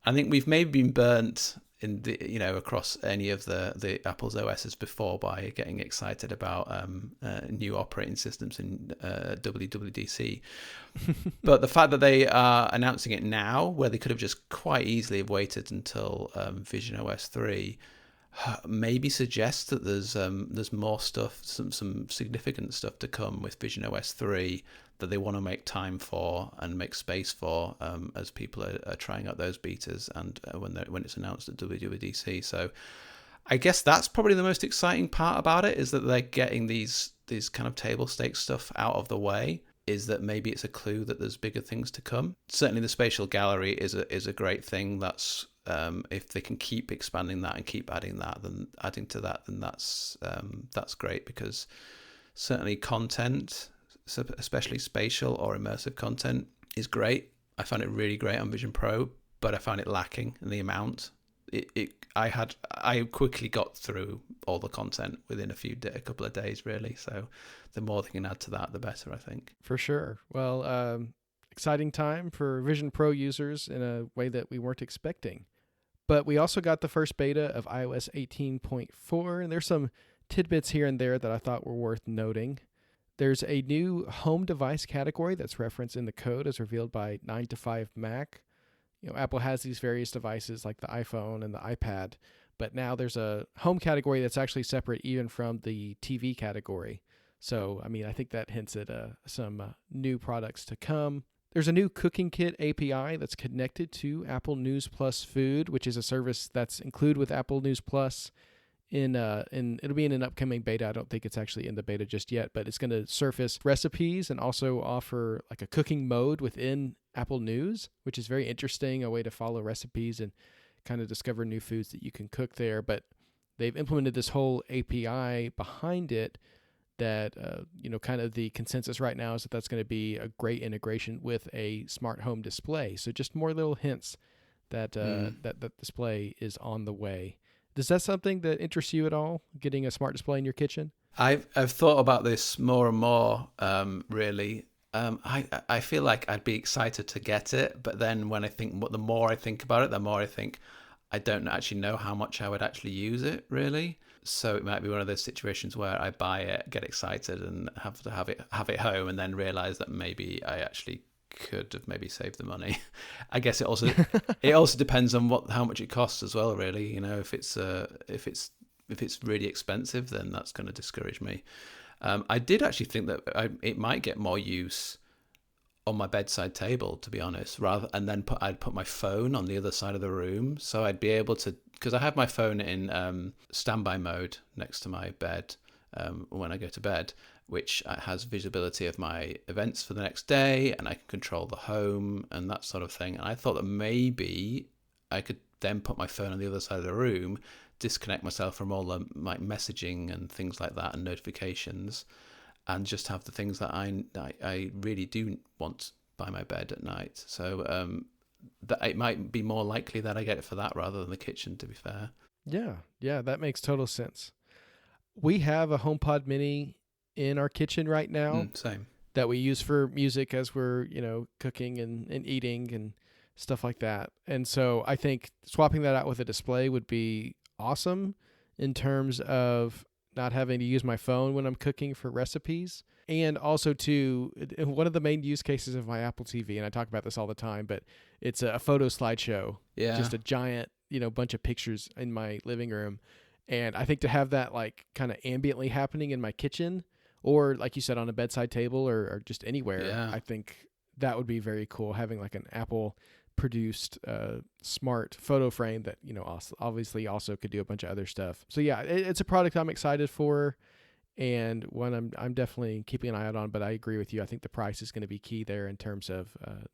I think we've maybe been burnt in the across any of the Apple's OSs before by getting excited about new operating systems in WWDC. But the fact that they are announcing it now, where they could have just quite easily have waited until visionOS 3, maybe suggests that there's more stuff, some significant stuff to come with visionOS 3 that they want to make time for and make space for as people are trying out those betas and when it's announced at WWDC. So I guess that's probably the most exciting part about it, is that they're getting these kind of table stakes stuff out of the way. Is that maybe it's a clue that there's bigger things to come. Certainly the spatial gallery is a great thing. That's if they can keep expanding that and keep adding to that, then that's great, because certainly content, especially spatial or immersive content, is great. I found it really great on Vision Pro, but I found it lacking in the amount. I quickly got through all the content within a couple of days, really. So the more they can add to that, the better, I think. For sure. Well, exciting time for Vision Pro users in a way that we weren't expecting. But we also got the first beta of iOS 18.4, and there's some tidbits here and there that I thought were worth noting. There's a new home device category that's referenced in the code as revealed by 9to5Mac. Apple has these various devices like the iPhone and the iPad, but now there's a home category that's actually separate even from the TV category. So, I think that hints at some new products to come. There's a new Cooking Kit API that's connected to Apple News Plus Food, which is a service that's included with Apple News Plus. It'll be in an upcoming beta. I don't think it's actually in the beta just yet, but it's going to surface recipes and also offer like a cooking mode within Apple News, which is very interesting, a way to follow recipes and kind of discover new foods that you can cook there. But they've implemented this whole API behind it that, kind of the consensus right now is that that's going to be a great integration with a smart home display. So just more little hints that that display is on the way. Is that something that interests you at all, getting a smart display in your kitchen? I've thought about this more and more, really. I feel like I'd be excited to get it, but then the more I think about it, the more I think I don't actually know how much I would actually use it, really. So it might be one of those situations where I buy it, get excited, and have to have it home, and then realize that maybe I actually could have maybe saved the money. I guess it also depends on how much it costs as well, really. If it's really expensive, then that's going to discourage me. I did actually think that it might get more use on my bedside table, to be honest, and then I'd put my phone on the other side of the room, so I'd be able to, because I have my phone in standby mode next to my bed when I go to bed, which has visibility of my events for the next day, and I can control the home and that sort of thing. And I thought that maybe I could then put my phone on the other side of the room, disconnect myself from all the messaging and things like that and notifications, and just have the things that I really do want by my bed at night. So that it might be more likely that I get it for that rather than the kitchen, to be fair. Yeah, that makes total sense. We have a HomePod Mini in our kitchen right now. Same. That we use for music as we're, cooking and eating and stuff like that. And so I think swapping that out with a display would be awesome in terms of not having to use my phone when I'm cooking for recipes. And also one of the main use cases of my Apple TV, and I talk about this all the time, but it's a photo slideshow. Yeah. Just a giant, bunch of pictures in my living room. And I think to have that like kind of ambiently happening in my kitchen, or like you said, on a bedside table or just anywhere, I think that would be very cool, having like an Apple produced smart photo frame that obviously also could do a bunch of other stuff. So yeah, it's a product I'm excited for, and one I'm definitely keeping an eye out on. But I agree with you. I think the price is going to be key there in terms of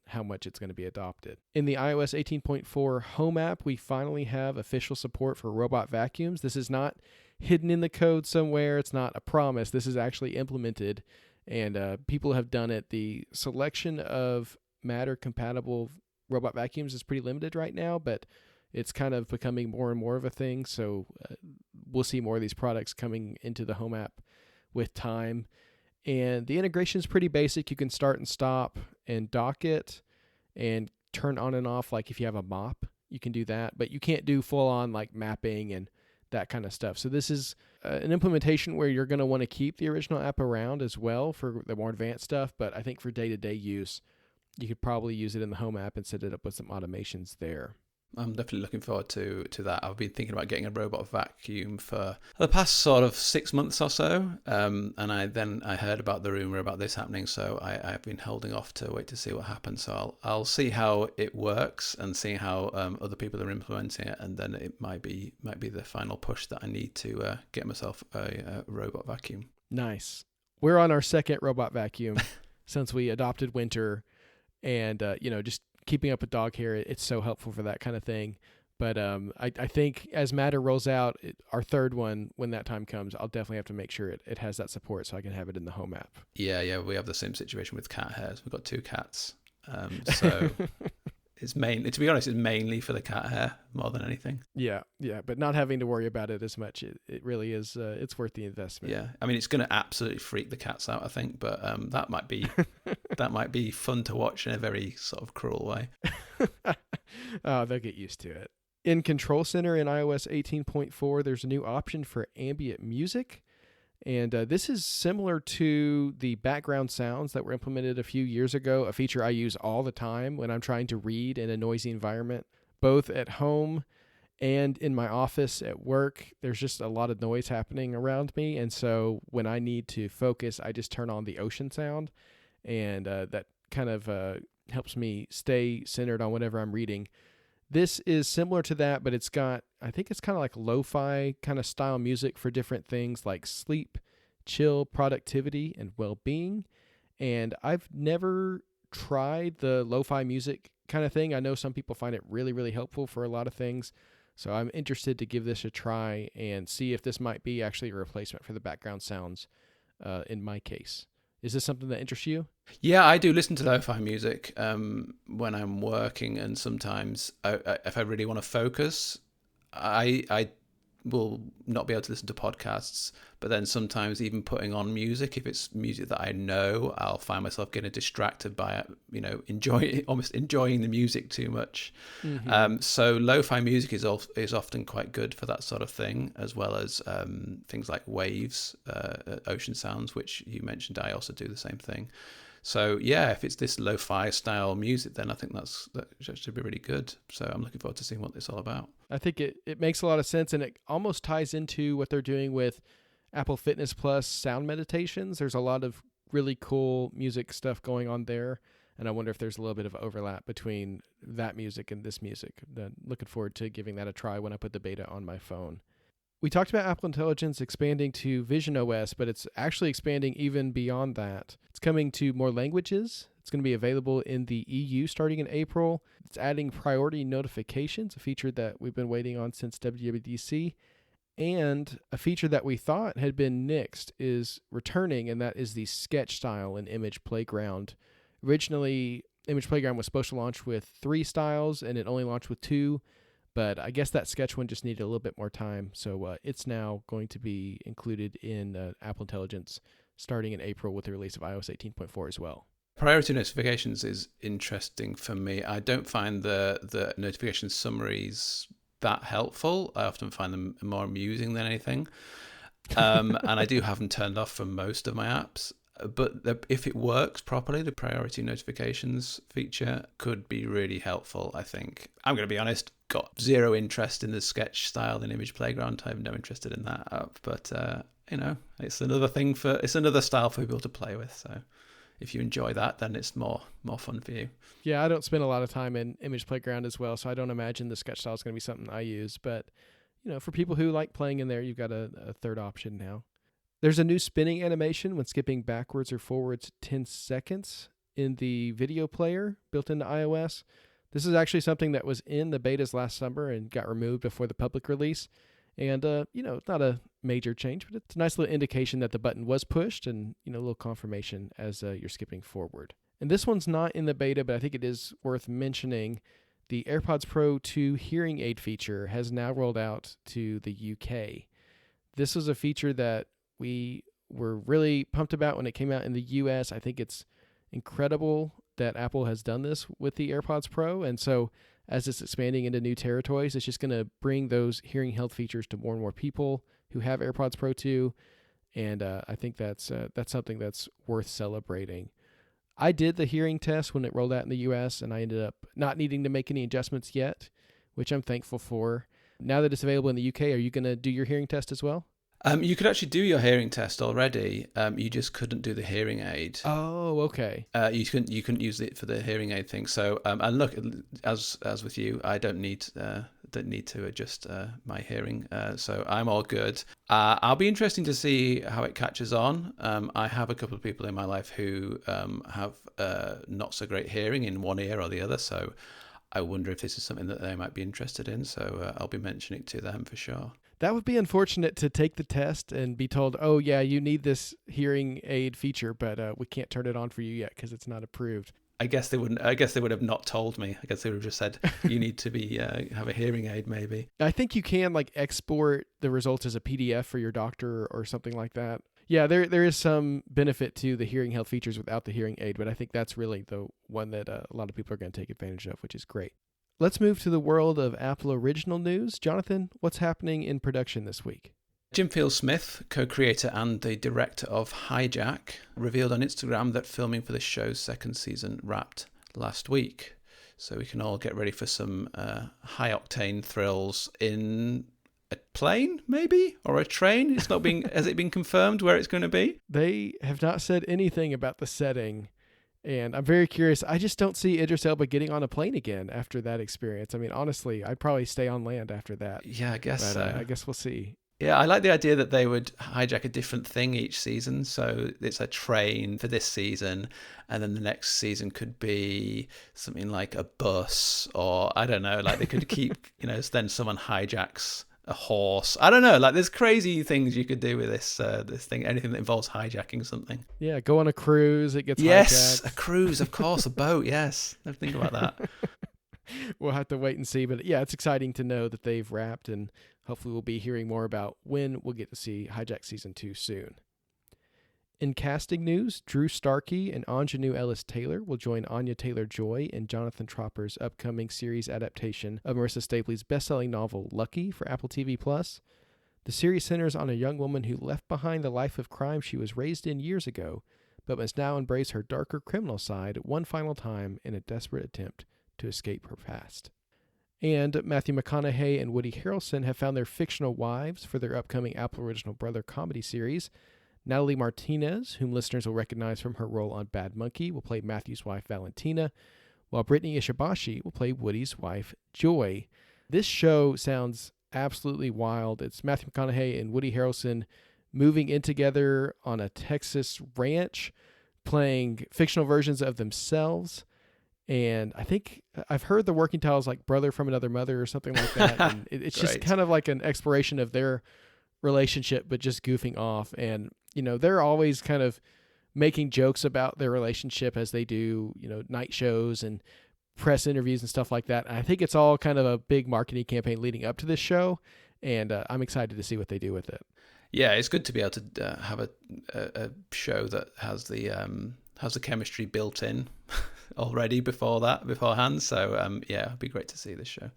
how much it's going to be adopted. In the iOS 18.4 Home app, we finally have official support for robot vacuums. This is not hidden in the code somewhere. It's not a promise. This is actually implemented, and people have done it. The selection of Matter compatible robot vacuums is pretty limited right now, but it's kind of becoming more and more of a thing. So we'll see more of these products coming into the Home app with time. And the integration is pretty basic. You can start and stop and dock it and turn on and off. Like if you have a mop, you can do that, but you can't do full on like mapping and that kind of stuff. So this is an implementation where you're going to want to keep the original app around as well for the more advanced stuff. But I think for day-to-day use, you could probably use it in the Home app and set it up with some automations there. I'm definitely looking forward to that. I've been thinking about getting a robot vacuum for the past sort of 6 months or so. And I heard about the rumor about this happening, so I've been holding off to wait to see what happens. So I'll see how it works and see how other people are implementing it, and then it might be the final push that I need to get myself a robot vacuum. Nice. We're on our second robot vacuum since we adopted Winter. And, just keeping up with dog hair, it's so helpful for that kind of thing. But I think as Matter rolls out, our third one, when that time comes, I'll definitely have to make sure it has that support so I can have it in the Home app. Yeah, we have the same situation with cat hairs. We've got 2 cats. So to be honest, it's mainly for the cat hair more than anything. Yeah, but not having to worry about it as much, it really is, it's worth the investment. Yeah, I mean, it's going to absolutely freak the cats out, I think, but that might be fun to watch in a very sort of cruel way. Oh, they'll get used to it. In Control Center in iOS 18.4, there's a new option for ambient music. And this is similar to the background sounds that were implemented a few years ago, a feature I use all the time when I'm trying to read in a noisy environment, both at home and in my office at work. There's just a lot of noise happening around me. And so when I need to focus, I just turn on the ocean sound, and that kind of helps me stay centered on whatever I'm reading. This is similar to that, but I think it's kind of like lo-fi kind of style music for different things like sleep, chill, productivity, and well-being. And I've never tried the lo-fi music kind of thing. I know some people find it really, really helpful for a lot of things. So I'm interested to give this a try and see if this might be actually a replacement for the background sounds in my case. Is this something that interests you? Yeah, I do listen to lo-fi music when I'm working, and sometimes if I really want to focus, I will not be able to listen to podcasts, but then sometimes even putting on music, if it's music that I know, I'll find myself getting distracted by it, almost enjoying the music too much. So lo-fi music is often quite good for that sort of thing, as well as things like waves, ocean sounds, which you mentioned. I also do the same thing. So yeah, if it's this lo-fi style music, then I think that should be really good. So I'm looking forward to seeing what it's all about. I think it makes a lot of sense, and it almost ties into what they're doing with Apple Fitness Plus sound meditations. There's a lot of really cool music stuff going on there, and I wonder if there's a little bit of overlap between that music and this music. Looking forward to giving that a try when I put the beta on my phone. We talked about Apple Intelligence expanding to visionOS, but it's actually expanding even beyond that. It's coming to more languages. It's going to be available in the EU starting in April. It's adding priority notifications, a feature that we've been waiting on since WWDC. And a feature that we thought had been nixed is returning, and that is the sketch style in Image Playground. Originally, Image Playground was supposed to launch with 3 styles, and it only launched with 2. But I guess that sketch one just needed a little bit more time. So it's now going to be included in Apple Intelligence starting in April with the release of iOS 18.4 as well. Priority notifications is interesting for me. I don't find the notification summaries that helpful. I often find them more amusing than anything. And I do have them turned off for most of my apps. But if it works properly, the priority notifications feature could be really helpful, I think. I'm going to be honest, got zero interest in the sketch style in Image Playground. I have no interest in that app. But, it's another style for people to play with. So if you enjoy that, then it's more fun for you. Yeah, I don't spend a lot of time in Image Playground as well, so I don't imagine the sketch style is going to be something I use. But, for people who like playing in there, you've got a third option now. There's a new spinning animation when skipping backwards or forwards 10 seconds in the video player built into iOS. This is actually something that was in the betas last summer and got removed before the public release. And, it's not a major change, but it's a nice little indication that the button was pushed and, a little confirmation as you're skipping forward. And this one's not in the beta, but I think it is worth mentioning. The AirPods Pro 2 hearing aid feature has now rolled out to the UK. This was a feature that we were really pumped about when it came out in the US. I think it's incredible that Apple has done this with the AirPods Pro. And so as it's expanding into new territories, it's just going to bring those hearing health features to more and more people who have AirPods Pro 2. And I think that's something that's worth celebrating. I did the hearing test when it rolled out in the US, and I ended up not needing to make any adjustments yet, which I'm thankful for. Now that it's available in the UK, are you going to do your hearing test as well? You could actually do your hearing test already. You just couldn't do the hearing aid. Oh, okay. You couldn't use it for the hearing aid thing. So, and look, as with you, I don't need to adjust my hearing. So I'm all good. I'll be interesting to see how it catches on. I have a couple of people in my life who have not so great hearing in one ear or the other. So I wonder if this is something that they might be interested in. So I'll be mentioning it to them for sure. That would be unfortunate to take the test and be told, oh, yeah, you need this hearing aid feature, but we can't turn it on for you yet because it's not approved. I guess they wouldn't. I guess they would have not told me. I guess they would have just said, you need to be have a hearing aid, maybe. I think you can export the results as a PDF for your doctor or something like that. Yeah, there is some benefit to the hearing health features without the hearing aid, but I think that's really the one that a lot of people are going to take advantage of, which is great. Let's move to the world of Apple original news. Jonathan, what's happening in production this week? Jim Field-Smith, co-creator and the director of Hijack, revealed on Instagram that filming for the show's second season wrapped last week. So we can all get ready for some high-octane thrills in a plane, maybe? Or a train? It's not being. Has it been confirmed where it's going to be? They have not said anything about the setting. And I'm very curious. I just don't see Idris Elba getting on a plane again after that experience. I mean, honestly, I'd probably stay on land after that. Yeah, I guess so. I guess we'll see. Yeah, I like the idea that they would hijack a different thing each season. So it's a train for this season, and then the next season could be something like a bus, or I don't know, they could keep, then someone hijacks a horse. I don't know. Like, there's crazy things you could do with this thing. Anything that involves hijacking something. Yeah, go on a cruise. It gets yes, hijacked. a cruise, of course, a boat. Yes, never think about that. We'll have to wait and see. But yeah, it's exciting to know that they've wrapped, and hopefully we'll be hearing more about when we'll get to see Hijack Season 2 soon. In casting news, Drew Starkey and Anjanou Ellis-Taylor will join Anya Taylor-Joy in Jonathan Tropper's upcoming series adaptation of Marissa Stapley's best-selling novel Lucky for Apple TV+. The series centers on a young woman who left behind the life of crime she was raised in years ago, but must now embrace her darker criminal side one final time in a desperate attempt to escape her past. And Matthew McConaughey and Woody Harrelson have found their fictional wives for their upcoming Apple Original Brother comedy series. Natalie Martinez, whom listeners will recognize from her role on Bad Monkey, will play Matthew's wife Valentina, while Brittany Ishibashi will play Woody's wife Joy. This show sounds absolutely wild. It's Matthew McConaughey and Woody Harrelson moving in together on a Texas ranch, playing fictional versions of themselves. And I think I've heard the working title is like Brother from Another Mother or something like that. And it's just kind of like an exploration of their relationship, but just goofing off. And, you know, they're always kind of making jokes about their relationship as they do, you know, night shows and press interviews and stuff like that. And I think it's all kind of a big marketing campaign leading up to this show. And I'm excited to see what they do with it. Yeah, it's good to be able to have a show that has the chemistry built in already beforehand. So yeah, it'd be great to see this show.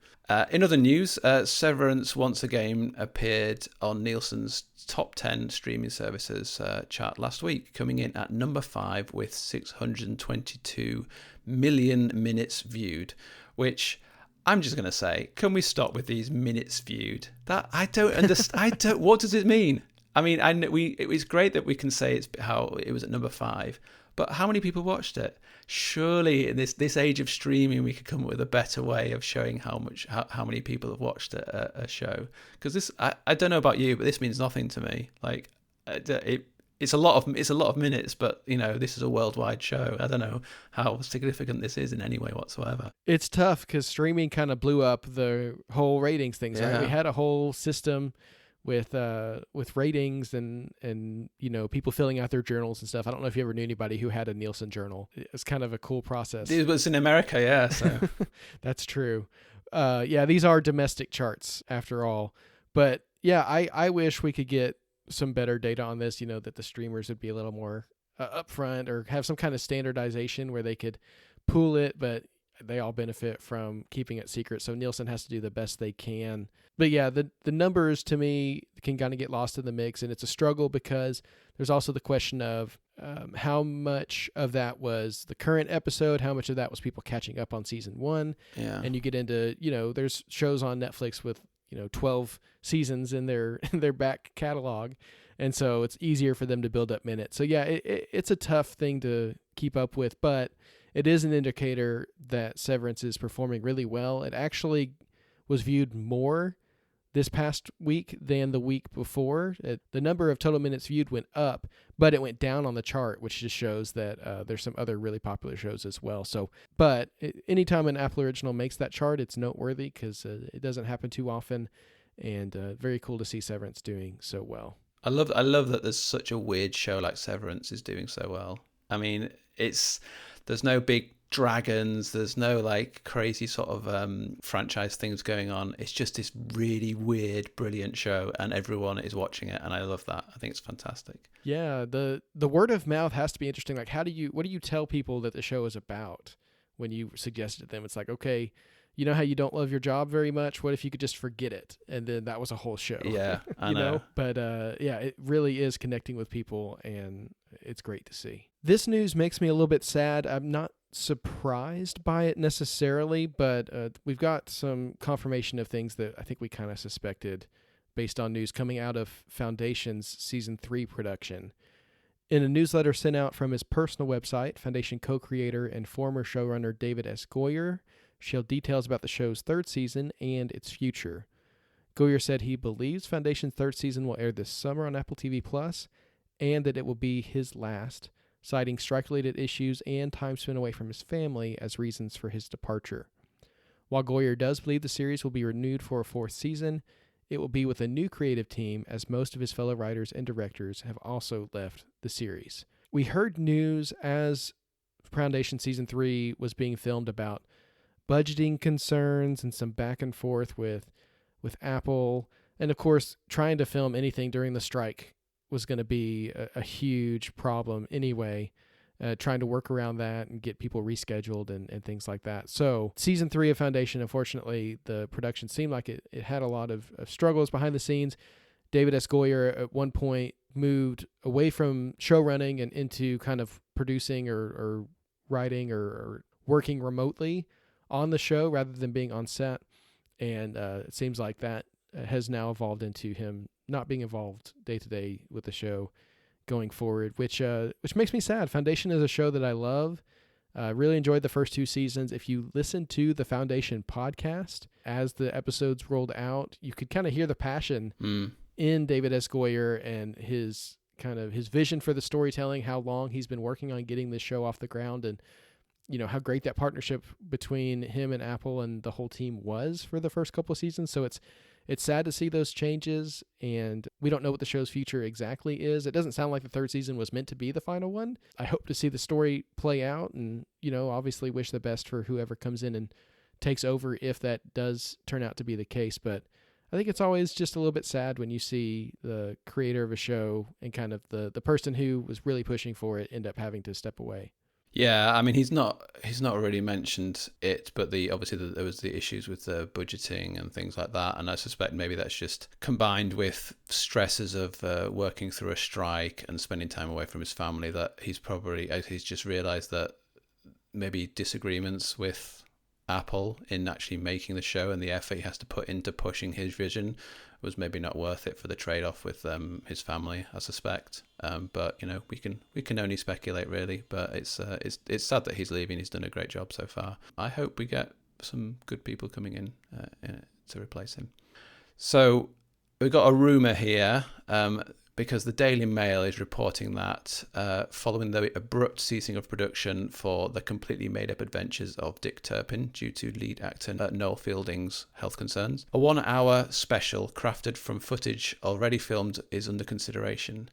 In other news, Severance once again appeared on Nielsen's top 10 streaming services chart last week, coming in at number 5 with 622 million minutes viewed, which I'm just going to say, can we stop with these minutes viewed? That I don't understand. What does it mean? I mean, it was great that we can say how it was at number 5, but how many people watched it? Surely in this age of streaming, we could come up with a better way of showing how many people have watched a show. Because this, I don't know about you, but this means nothing to me. Like it's a lot of minutes, but you know, this is a worldwide show. I don't know how significant this is in any way whatsoever. It's tough because streaming kind of blew up the whole ratings things. Yeah. Right? We had a whole system with ratings and you know, people filling out their journals and stuff. I don't know if you ever knew anybody who had a Nielsen journal. It's kind of a cool process. It was in America, yeah. So that's true. Yeah, these are domestic charts after all. But yeah, I wish we could get some better data on this. You know, that the streamers would be a little more upfront or have some kind of standardization where they could pool it, but they all benefit from keeping it secret. So Nielsen has to do the best they can. But yeah, the numbers to me can kind of get lost in the mix, and it's a struggle because there's also the question of how much of that was the current episode, how much of that was people catching up on season 1. yeah. And you get into, you know, there's shows on Netflix with, you know, 12 seasons in their back catalog. And so it's easier for them to build up minutes. So yeah, it's a tough thing to keep up with, but it is an indicator that Severance is performing really well. It actually was viewed more this past week than the week before. The number of total minutes viewed went up, but it went down on the chart, which just shows that there's some other really popular shows as well. So, but anytime an Apple Original makes that chart, it's noteworthy because it doesn't happen too often, and very cool to see Severance doing so well. I love that there's such a weird show like Severance is doing so well. I mean, there's no big dragons, there's no like crazy sort of franchise things going on. It's just this really weird, brilliant show, and everyone is watching it, and I love that. I think it's fantastic. Yeah, the word of mouth has to be interesting. Like, what do you tell people that the show is about when you suggest it to them? It's like, okay, you know how you don't love your job very much? What if you could just forget it? And then that was a whole show. Yeah, I you know. But yeah, it really is connecting with people, and it's great to see. This news makes me a little bit sad. I'm not surprised by it necessarily, but we've got some confirmation of things that I think we kind of suspected based on news coming out of Foundation's Season 3 production. In a newsletter sent out from his personal website, Foundation co-creator and former showrunner David S. Goyer shared details about the show's 3rd season and its future. Goyer said he believes Foundation's 3rd season will air this summer on Apple TV+, and that it will be his last, citing strike-related issues and time spent away from his family as reasons for his departure. While Goyer does believe the series will be renewed for a 4th season, it will be with a new creative team, as most of his fellow writers and directors have also left the series. We heard news as Foundation Season 3 was being filmed about budgeting concerns and some back and forth with Apple. And of course, trying to film anything during the strike was going to be a huge problem anyway. Trying to work around that and get people rescheduled and things like that. So Season 3 of Foundation, unfortunately, the production seemed like it had a lot of struggles behind the scenes. David S. Goyer at one point moved away from show running and into kind of producing or writing or working remotely on the show rather than being on set. And it seems like that has now evolved into him not being involved day to day with the show going forward, which makes me sad. Foundation is a show that I love. Really enjoyed the first 2 seasons. If you listen to the Foundation podcast as the episodes rolled out, you could kind of hear the passion in David S. Goyer and his vision for the storytelling, how long he's been working on getting this show off the ground, and how great that partnership between him and Apple and the whole team was for the first couple of seasons. So it's sad to see those changes, and we don't know what the show's future exactly is. It doesn't sound like the 3rd season was meant to be the final one. I hope to see the story play out, and obviously wish the best for whoever comes in and takes over if that does turn out to be the case. But I think it's always just a little bit sad when you see the creator of a show and kind of the person who was really pushing for it end up having to step away. Yeah, I mean, he's not really mentioned it, but obviously there was the issues with the budgeting and things like that, and I suspect maybe that's just combined with stresses of working through a strike and spending time away from his family, that he's just realised that maybe disagreements with Apple in actually making the show and the effort he has to put into pushing his vision was maybe not worth it for the trade-off with his family, I suspect. But we can only speculate really. But it's sad that he's leaving. He's done a great job so far. I hope we get some good people coming in to replace him. So we've got a rumor here. Because the Daily Mail is reporting that following the abrupt ceasing of production for the completely made-up adventures of Dick Turpin due to lead actor Noel Fielding's health concerns, a 1-hour special crafted from footage already filmed is under consideration.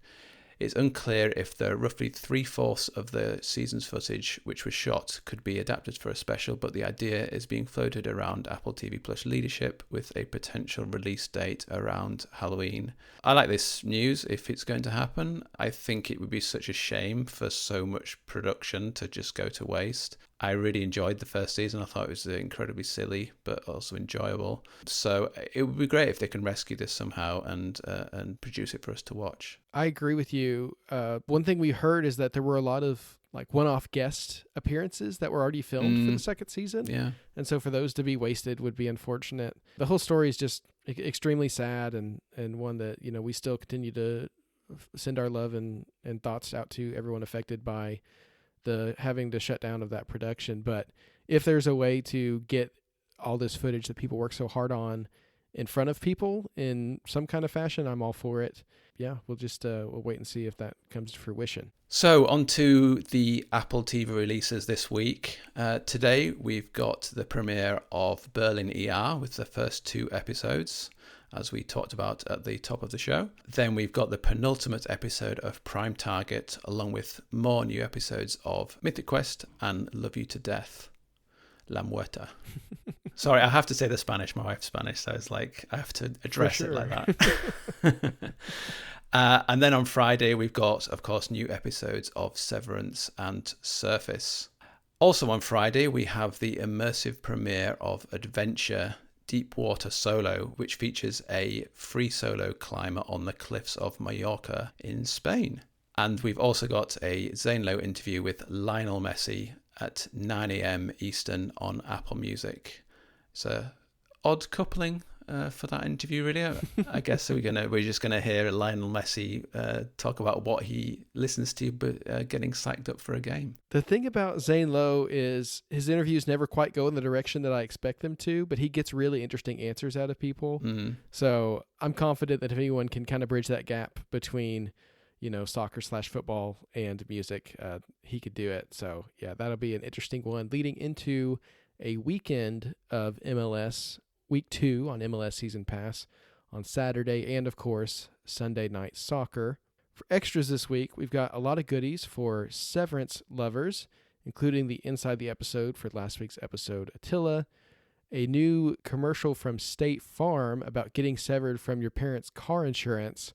It's unclear if the roughly 3/4 of the season's footage which was shot could be adapted for a special, but the idea is being floated around Apple TV Plus leadership with a potential release date around Halloween. I like this news if it's going to happen. I think it would be such a shame for so much production to just go to waste. I really enjoyed the first season. I thought it was incredibly silly, but also enjoyable. So it would be great if they can rescue this somehow and produce it for us to watch. I agree with you. One thing we heard is that there were a lot of one-off guest appearances that were already filmed for the second season. Yeah. And so for those to be wasted would be unfortunate. The whole story is just extremely sad and one that, we still continue to send our love and thoughts out to everyone affected by the having to shut down of that production. But if there's a way to get all this footage that people work so hard on in front of people in some kind of fashion, I'm all for it. Yeah, we'll just we'll wait and see if that comes to fruition. So on to the Apple TV releases this week. Today we've got the premiere of Berlin ER with the first 2 episodes, as we talked about at the top of the show. Then we've got the penultimate episode of Prime Target, along with more new episodes of Mythic Quest and Love You to Death, La Muerta. Sorry, I have to say the Spanish. My wife's Spanish, so it's like I have to address it like that. And then on Friday, we've got, of course, new episodes of Severance and Surface. Also on Friday, we have the immersive premiere of Adventure Deepwater Solo, which features a free solo climber on the cliffs of Mallorca in Spain. And we've also got a Zane Lowe interview with Lionel Messi at 9 a.m. Eastern on Apple Music. It's a odd coupling for that interview, really. I guess we're just gonna hear Lionel Messi talk about what he listens to, but getting psyched up for a game. The thing about Zane Lowe is his interviews never quite go in the direction that I expect them to, but he gets really interesting answers out of people. Mm-hmm. So I'm confident that if anyone can kind of bridge that gap between, soccer/football and music, he could do it. So yeah, that'll be an interesting one leading into a weekend of MLS, week 2 on MLS Season Pass on Saturday, and of course, Sunday Night Soccer. For extras this week, we've got a lot of goodies for Severance lovers, including the Inside the Episode for last week's episode, Attila, a new commercial from State Farm about getting severed from your parents' car insurance.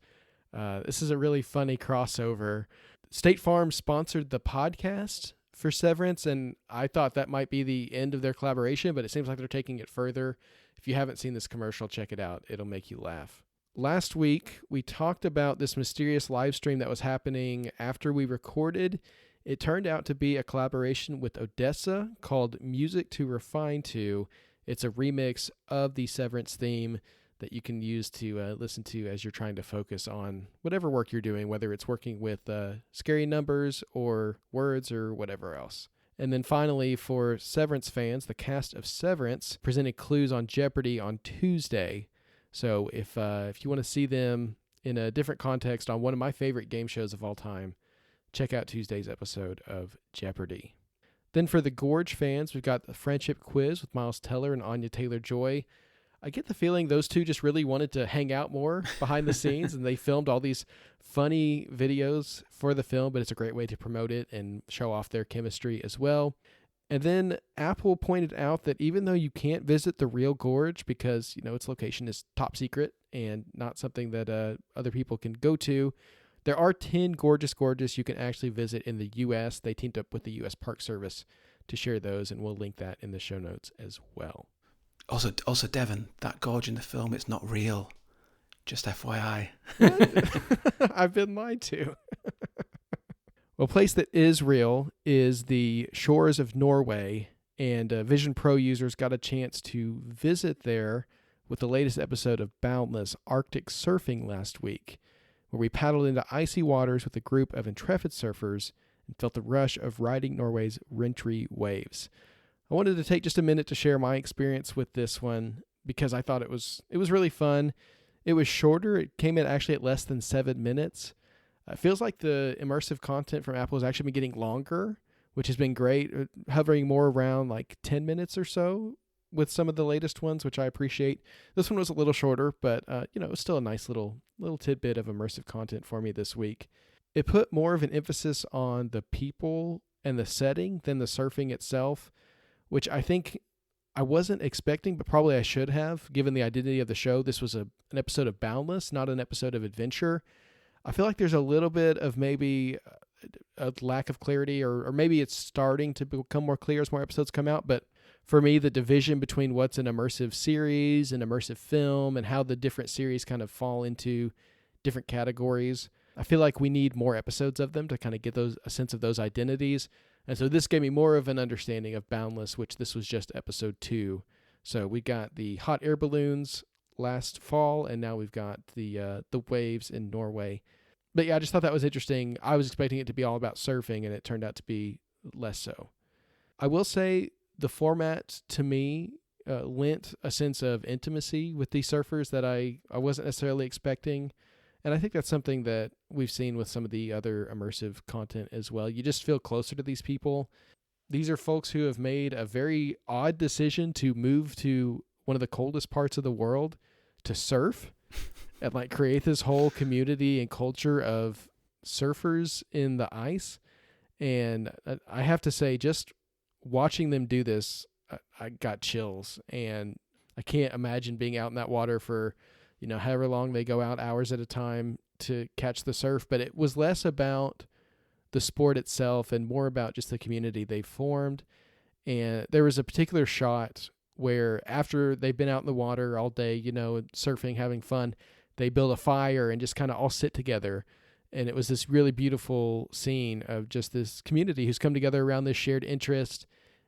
This is a really funny crossover. State Farm sponsored the podcast for Severance, and I thought that might be the end of their collaboration, but it seems like they're taking it further. If you haven't seen this commercial, check it out. It'll make you laugh. Last week, we talked about this mysterious live stream that was happening after we recorded. It turned out to be a collaboration with Odessa called Music to Refine To. It's a remix of the Severance theme that you can use to listen to as you're trying to focus on whatever work you're doing, whether it's working with scary numbers or words or whatever else. And then finally, for Severance fans, the cast of Severance presented clues on Jeopardy on Tuesday. So if you want to see them in a different context on one of my favorite game shows of all time, check out Tuesday's episode of Jeopardy! Then for the Gorge fans, we've got the Friendship Quiz with Miles Teller and Anya Taylor-Joy. I get the feeling those two just really wanted to hang out more behind the scenes, and they filmed all these funny videos for the film, but it's a great way to promote it and show off their chemistry as well. And then Apple pointed out that even though you can't visit the real gorge because, its location is top secret and not something that other people can go to, there are 10 gorgeous you can actually visit in the U.S. They teamed up with the U.S. Park Service to share those, and we'll link that in the show notes as well. Also, Devon, that gorge in the film, it's not real. Just FYI. I've been lied to. Well, a place that is real is the shores of Norway, and Vision Pro users got a chance to visit there with the latest episode of Boundless Arctic Surfing last week, where we paddled into icy waters with a group of intrepid surfers and felt the rush of riding Norway's wintry waves. I wanted to take just a minute to share my experience with this one because I thought it was really fun. It was shorter. It came in actually at less than 7 minutes. It feels like the immersive content from Apple has actually been getting longer, which has been great, hovering more around like 10 minutes or so with some of the latest ones, which I appreciate. This one was a little shorter, but it was still a nice little tidbit of immersive content for me this week. It put more of an emphasis on the people and the setting than the surfing itself, which I think I wasn't expecting, but probably I should have, given the identity of the show. This was an episode of Boundless, not an episode of Adventure. I feel like there's a little bit of maybe a lack of clarity, or maybe it's starting to become more clear as more episodes come out. But for me, the division between what's an immersive series and immersive film and how the different series kind of fall into different categories, I feel like we need more episodes of them to kind of get a sense of those identities. And so this gave me more of an understanding of Boundless, which this was just episode 2. So we got the hot air balloons last fall, and now we've got the waves in Norway. But yeah, I just thought that was interesting. I was expecting it to be all about surfing, and it turned out to be less so. I will say the format to me lent a sense of intimacy with these surfers that I wasn't necessarily expecting. And I think that's something that we've seen with some of the other immersive content as well. You just feel closer to these people. These are folks who have made a very odd decision to move to one of the coldest parts of the world to surf and like create this whole community and culture of surfers in the ice. And I have to say, just watching them do this, I got chills, and I can't imagine being out in that water for, however long they go out, hours at a time to catch the surf. But it was less about the sport itself and more about just the community they formed. And there was a particular shot where after they've been out in the water all day, surfing, having fun, they build a fire and just kind of all sit together. And it was this really beautiful scene of just this community who's come together around this shared interest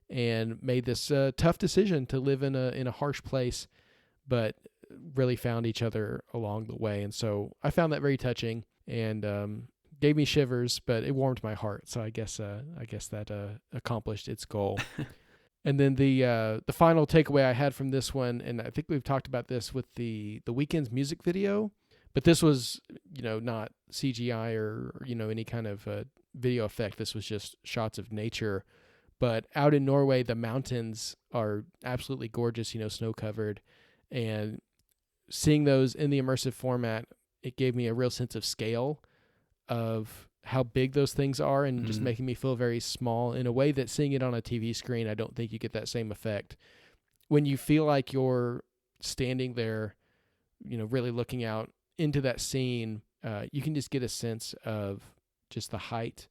and made this tough decision to live in a harsh place, but really found each other along the way. And so I found that very touching and gave me shivers, but it warmed my heart. So I guess that accomplished its goal. And then the final takeaway I had from this one, and I think we've talked about this with the Weeknd's music video, but this was, not CGI or any kind of video effect. This was just shots of nature. But out in Norway, the mountains are absolutely gorgeous, snow covered, and seeing those in the immersive format, it gave me a real sense of scale of how big those things are, and just making me feel very small in a way that seeing it on a TV screen, I don't think you get that same effect. When you feel like you're standing there, really looking out into that scene, you can just get a sense of just the height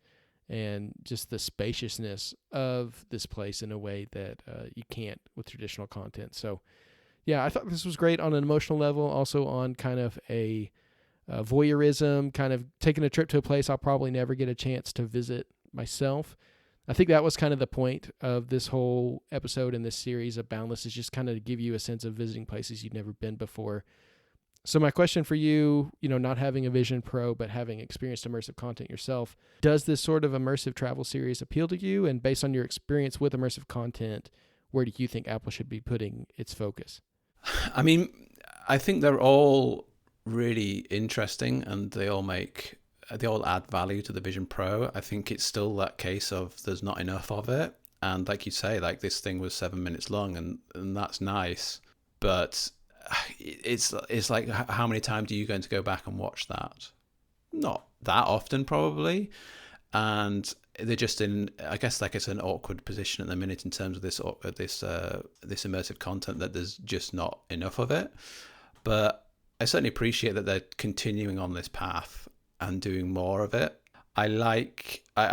and just the spaciousness of this place in a way that you can't with traditional content. So yeah, I thought this was great on an emotional level, also on kind of a voyeurism, kind of taking a trip to a place I'll probably never get a chance to visit myself. I think that was kind of the point of this whole episode in this series of Boundless, is just kind of to give you a sense of visiting places you've never been before. So my question for you, not having a Vision Pro, but having experienced immersive content yourself, does this sort of immersive travel series appeal to you? And based on your experience with immersive content, where do you think Apple should be putting its focus? I mean, I think they're all really interesting, and they all add value to the Vision Pro. I think it's still that case of there's not enough of it. And like you say, like this thing was 7 minutes long, and that's nice. But it's like, how many times are you going to go back and watch that? Not that often, probably. And they're just in, I guess, like it's an awkward position at the minute in terms of this immersive content, that there's just not enough of it. But I certainly appreciate that they're continuing on this path and doing more of it. I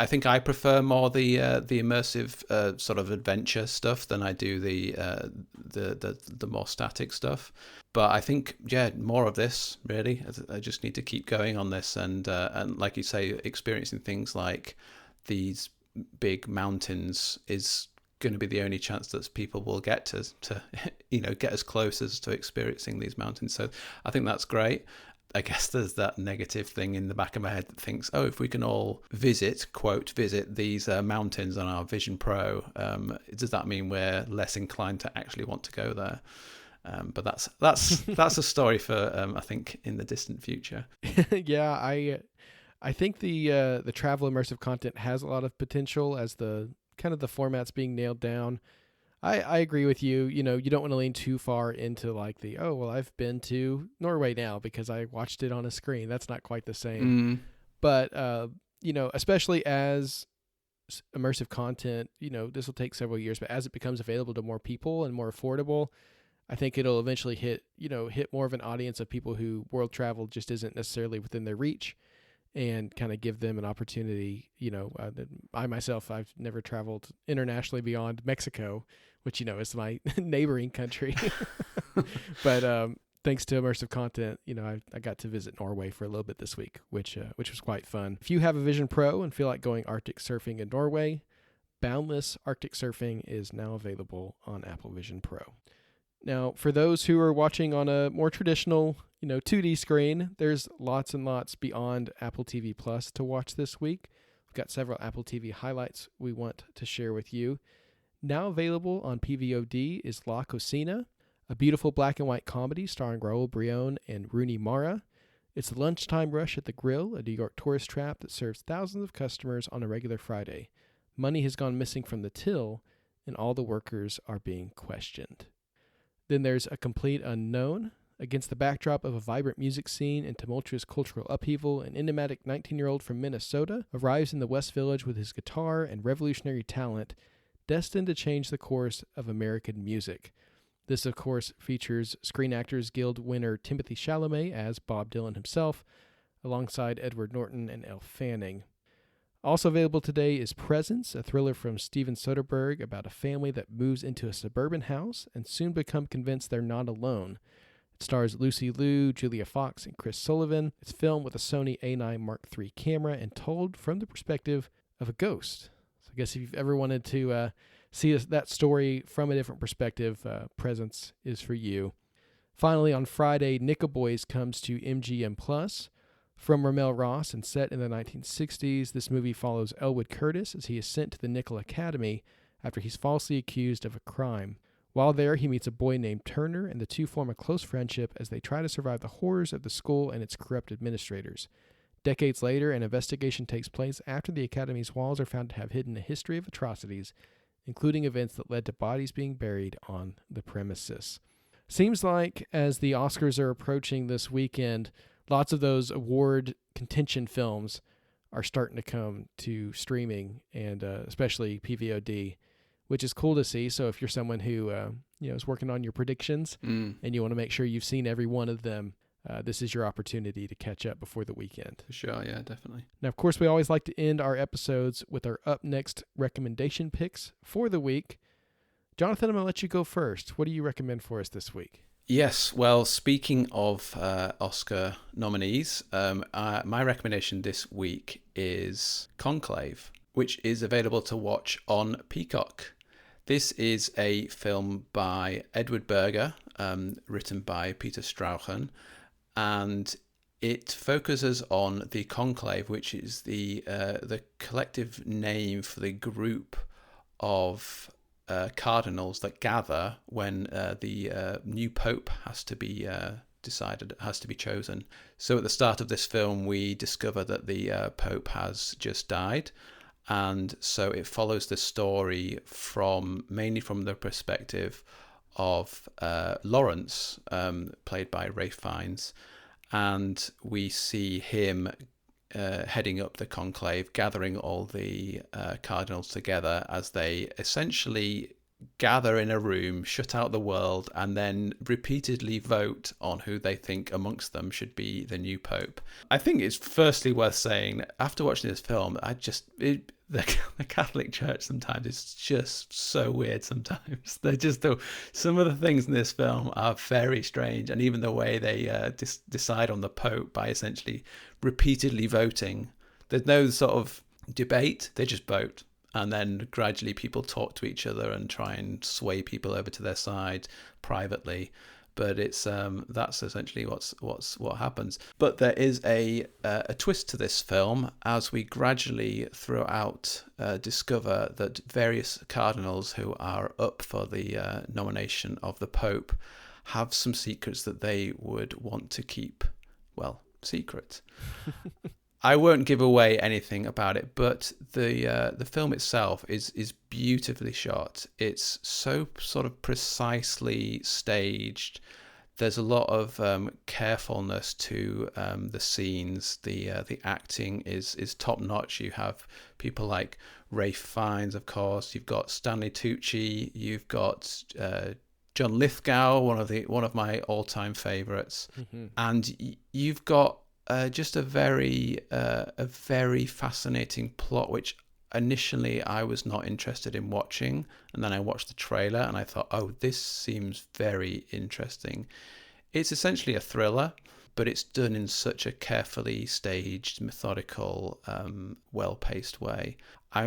think I prefer more the immersive sort of adventure stuff than I do the more static stuff. But I think, more of this, really. I just need to keep going on this, and like you say, experiencing things like these big mountains is going to be the only chance that people will get to get as close as to experiencing these mountains. So I think that's great. I guess there's that negative thing in the back of my head that thinks, if we can all visit these mountains on our Vision Pro, does that mean we're less inclined to actually want to go there? But that's a story for I think in the distant future. Yeah, I think the travel immersive content has a lot of potential as the kind of the format's being nailed down. I agree with you. You don't want to lean too far into like I've been to Norway now because I watched it on a screen. That's not quite the same. But, especially as immersive content, this will take several years, but as it becomes available to more people and more affordable, I think it'll eventually hit more of an audience of people who world travel just isn't necessarily within their reach, and kind of give them an opportunity. I myself, I've never traveled internationally beyond Mexico, which, is my neighboring country. But thanks to immersive content, I got to visit Norway for a little bit this week, which was quite fun. If you have a Vision Pro and feel like going Arctic surfing in Norway, Boundless Arctic Surfing is now available on Apple Vision Pro. Now, for those who are watching on a more traditional, 2D screen, there's lots and lots beyond Apple TV Plus to watch this week. We've got several Apple TV highlights we want to share with you. Now available on PVOD is La Cocina, a beautiful black and white comedy starring Raul Brion and Rooney Mara. It's the lunchtime rush at the Grill, a New York tourist trap that serves thousands of customers on a regular Friday. Money has gone missing from the till, and all the workers are being questioned. Then there's A Complete Unknown. Against the backdrop of a vibrant music scene and tumultuous cultural upheaval, an enigmatic 19-year-old from Minnesota arrives in the West Village with his guitar and revolutionary talent, destined to change the course of American music. This, of course, features Screen Actors Guild winner Timothée Chalamet as Bob Dylan himself, alongside Edward Norton and Elle Fanning. Also available today is Presence, a thriller from Steven Soderbergh about a family that moves into a suburban house and soon become convinced they're not alone. It stars Lucy Liu, Julia Fox, and Chris Sullivan. It's filmed with a Sony A9 Mark III camera and told from the perspective of a ghost. So I guess if you've ever wanted to see that story from a different perspective, Presence is for you. Finally, on Friday, Nickel Boys comes to MGM+. From Ramel Ross and set in the 1960s, this movie follows Elwood Curtis as he is sent to the Nickel Academy after he's falsely accused of a crime. While there, he meets a boy named Turner, and the two form a close friendship as they try to survive the horrors of the school and its corrupt administrators. Decades later, an investigation takes place after the Academy's walls are found to have hidden a history of atrocities, including events that led to bodies being buried on the premises. Seems like as the Oscars are approaching this weekend, lots of those award contention films are starting to come to streaming, and especially PVOD, which is cool to see. So if you're someone who is working on your predictions and you want to make sure you've seen every one of them, this is your opportunity to catch up before the weekend. For sure, yeah, definitely. Now, of course, we always like to end our episodes with our up next recommendation picks for the week. Jonathan, I'm going to let you go first. What do you recommend for us this week? Yes, well, speaking of Oscar nominees, my recommendation this week is Conclave, which is available to watch on Peacock. This is a film by Edward Berger, written by Peter Strauchan, and it focuses on the conclave, which is the collective name for the group of cardinals that gather when the new pope has to be chosen. So at the start of this film, we discover that the pope has just died, and so it follows the story mainly from the perspective of Lawrence, played by Ralph Fiennes, and we see him heading up the conclave, gathering all the cardinals together as they essentially gather in a room, shut out the world, and then repeatedly vote on who they think amongst them should be the new pope. I think it's firstly worth saying that after watching this film, the Catholic Church sometimes is just so weird sometimes. Some of the things in this film are very strange, and even the way they decide on the Pope by essentially repeatedly voting. There's no sort of debate, they just vote. And then gradually people talk to each other and try and sway people over to their side privately. But it's that's essentially what happens. But there is a twist to this film as we gradually throughout discover that various cardinals who are up for the nomination of the Pope have some secrets that they would want to keep, well, secret. I won't give away anything about it, but the film itself is beautifully shot. It's so sort of precisely staged. There's a lot of carefulness to the scenes. The acting is top notch. You have people like Ralph Fiennes, of course. You've got Stanley Tucci. You've got John Lithgow, one of my all-time favorites, and you've got just a very fascinating plot, which initially I was not interested in watching, and then I watched the trailer and I thought, oh, this seems very interesting. It's essentially a thriller, but it's done in such a carefully staged, methodical, well-paced way. I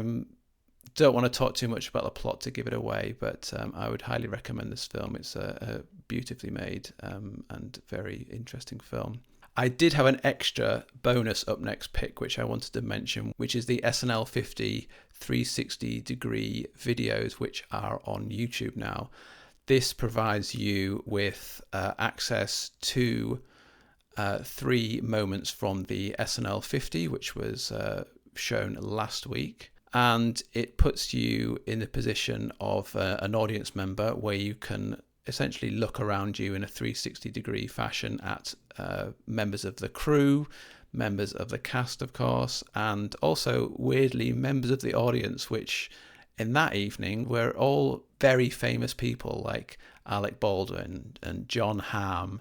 don't want to talk too much about the plot to give it away, but I would highly recommend this film. It's a beautifully made and very interesting film. I did have an extra bonus up next pick, which I wanted to mention, which is the SNL 50 360 degree videos, which are on YouTube now. This provides you with access to 3 moments from the SNL 50, which was shown last week. And it puts you in the position of an audience member where you can essentially look around you in a 360 degree fashion at members of the crew, members of the cast, of course, and also weirdly members of the audience, which in that evening were all very famous people like Alec Baldwin and John Hamm,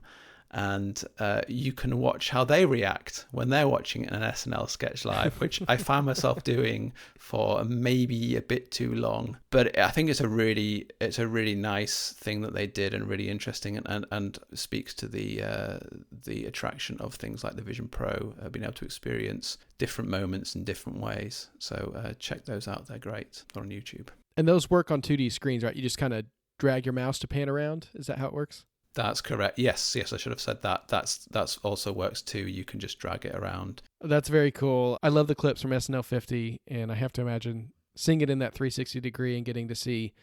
and you can watch how they react when they're watching an SNL sketch live, which I found myself doing for maybe a bit too long. But I think it's a really nice thing that they did, and really interesting, and speaks to the attraction of things like the Vision Pro, being able to experience different moments in different ways. So check those out; they're great. They're on YouTube. And those work on 2D screens, right? You just kind of drag your mouse to pan around. Is that how it works? That's correct. Yes, I should have said that. That's also works too. You can just drag it around. That's very cool. I love the clips from SNL 50, and I have to imagine seeing it in that 360 degree and getting to see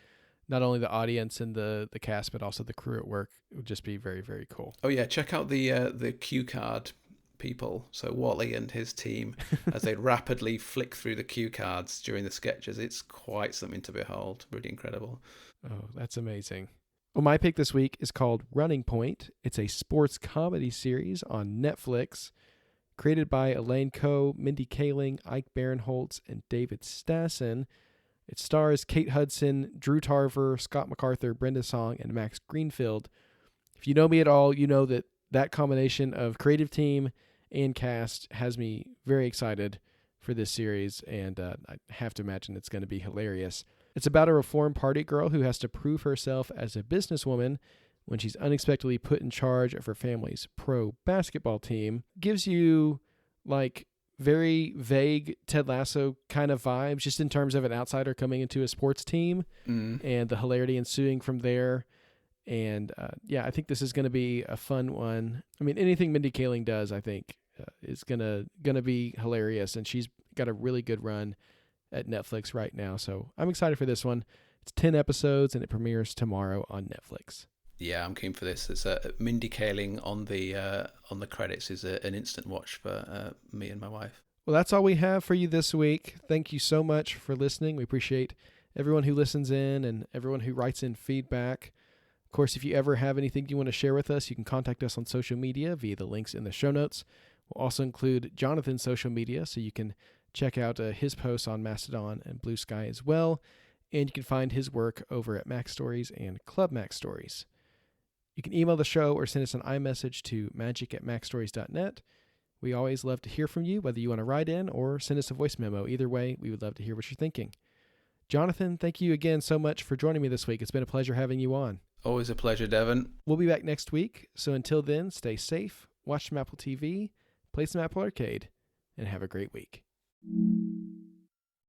not only the audience and the cast, but also the crew at work. It would just be very, very cool. Oh yeah, check out the cue card people. So Wally and his team, as they rapidly flick through the cue cards during the sketches. It's quite something to behold. Really incredible. Oh, that's amazing. Well, my pick this week is called Running Point. It's a sports comedy series on Netflix, created by Elaine Coe, Mindy Kaling, Ike Barinholtz, and David Stassen. It stars Kate Hudson, Drew Tarver, Scott MacArthur, Brenda Song, and Max Greenfield. If you know me at all, you know that combination of creative team and cast has me very excited for this series, and I have to imagine it's going to be hilarious. It's about a reform party girl who has to prove herself as a businesswoman when she's unexpectedly put in charge of her family's pro basketball team. Gives you like very vague Ted Lasso kind of vibes, just in terms of an outsider coming into a sports team and the hilarity ensuing from there. And I think this is going to be a fun one. I mean, anything Mindy Kaling does, I think, is gonna be hilarious, and she's got a really good run at Netflix right now. So I'm excited for this one. It's 10 episodes, and it premieres tomorrow on Netflix. Yeah, I'm keen for this. It's Mindy Kaling on the credits is an instant watch for me and my wife. Well, that's all we have for you this week. Thank you so much for listening. We appreciate everyone who listens in and everyone who writes in feedback. Of course, if you ever have anything you want to share with us, you can contact us on social media via the links in the show notes. We'll also include Jonathan's social media, so you can check out his posts on Mastodon and Blue Sky as well. And you can find his work over at Mac Stories and Club Mac Stories. You can email the show or send us an iMessage to magic@macstories.net. We always love to hear from you, whether you want to write in or send us a voice memo. Either way, we would love to hear what you're thinking. Jonathan, thank you again so much for joining me this week. It's been a pleasure having you on. Always a pleasure, Devin. We'll be back next week. So until then, stay safe, watch some Apple TV, play some Apple Arcade, and have a great week.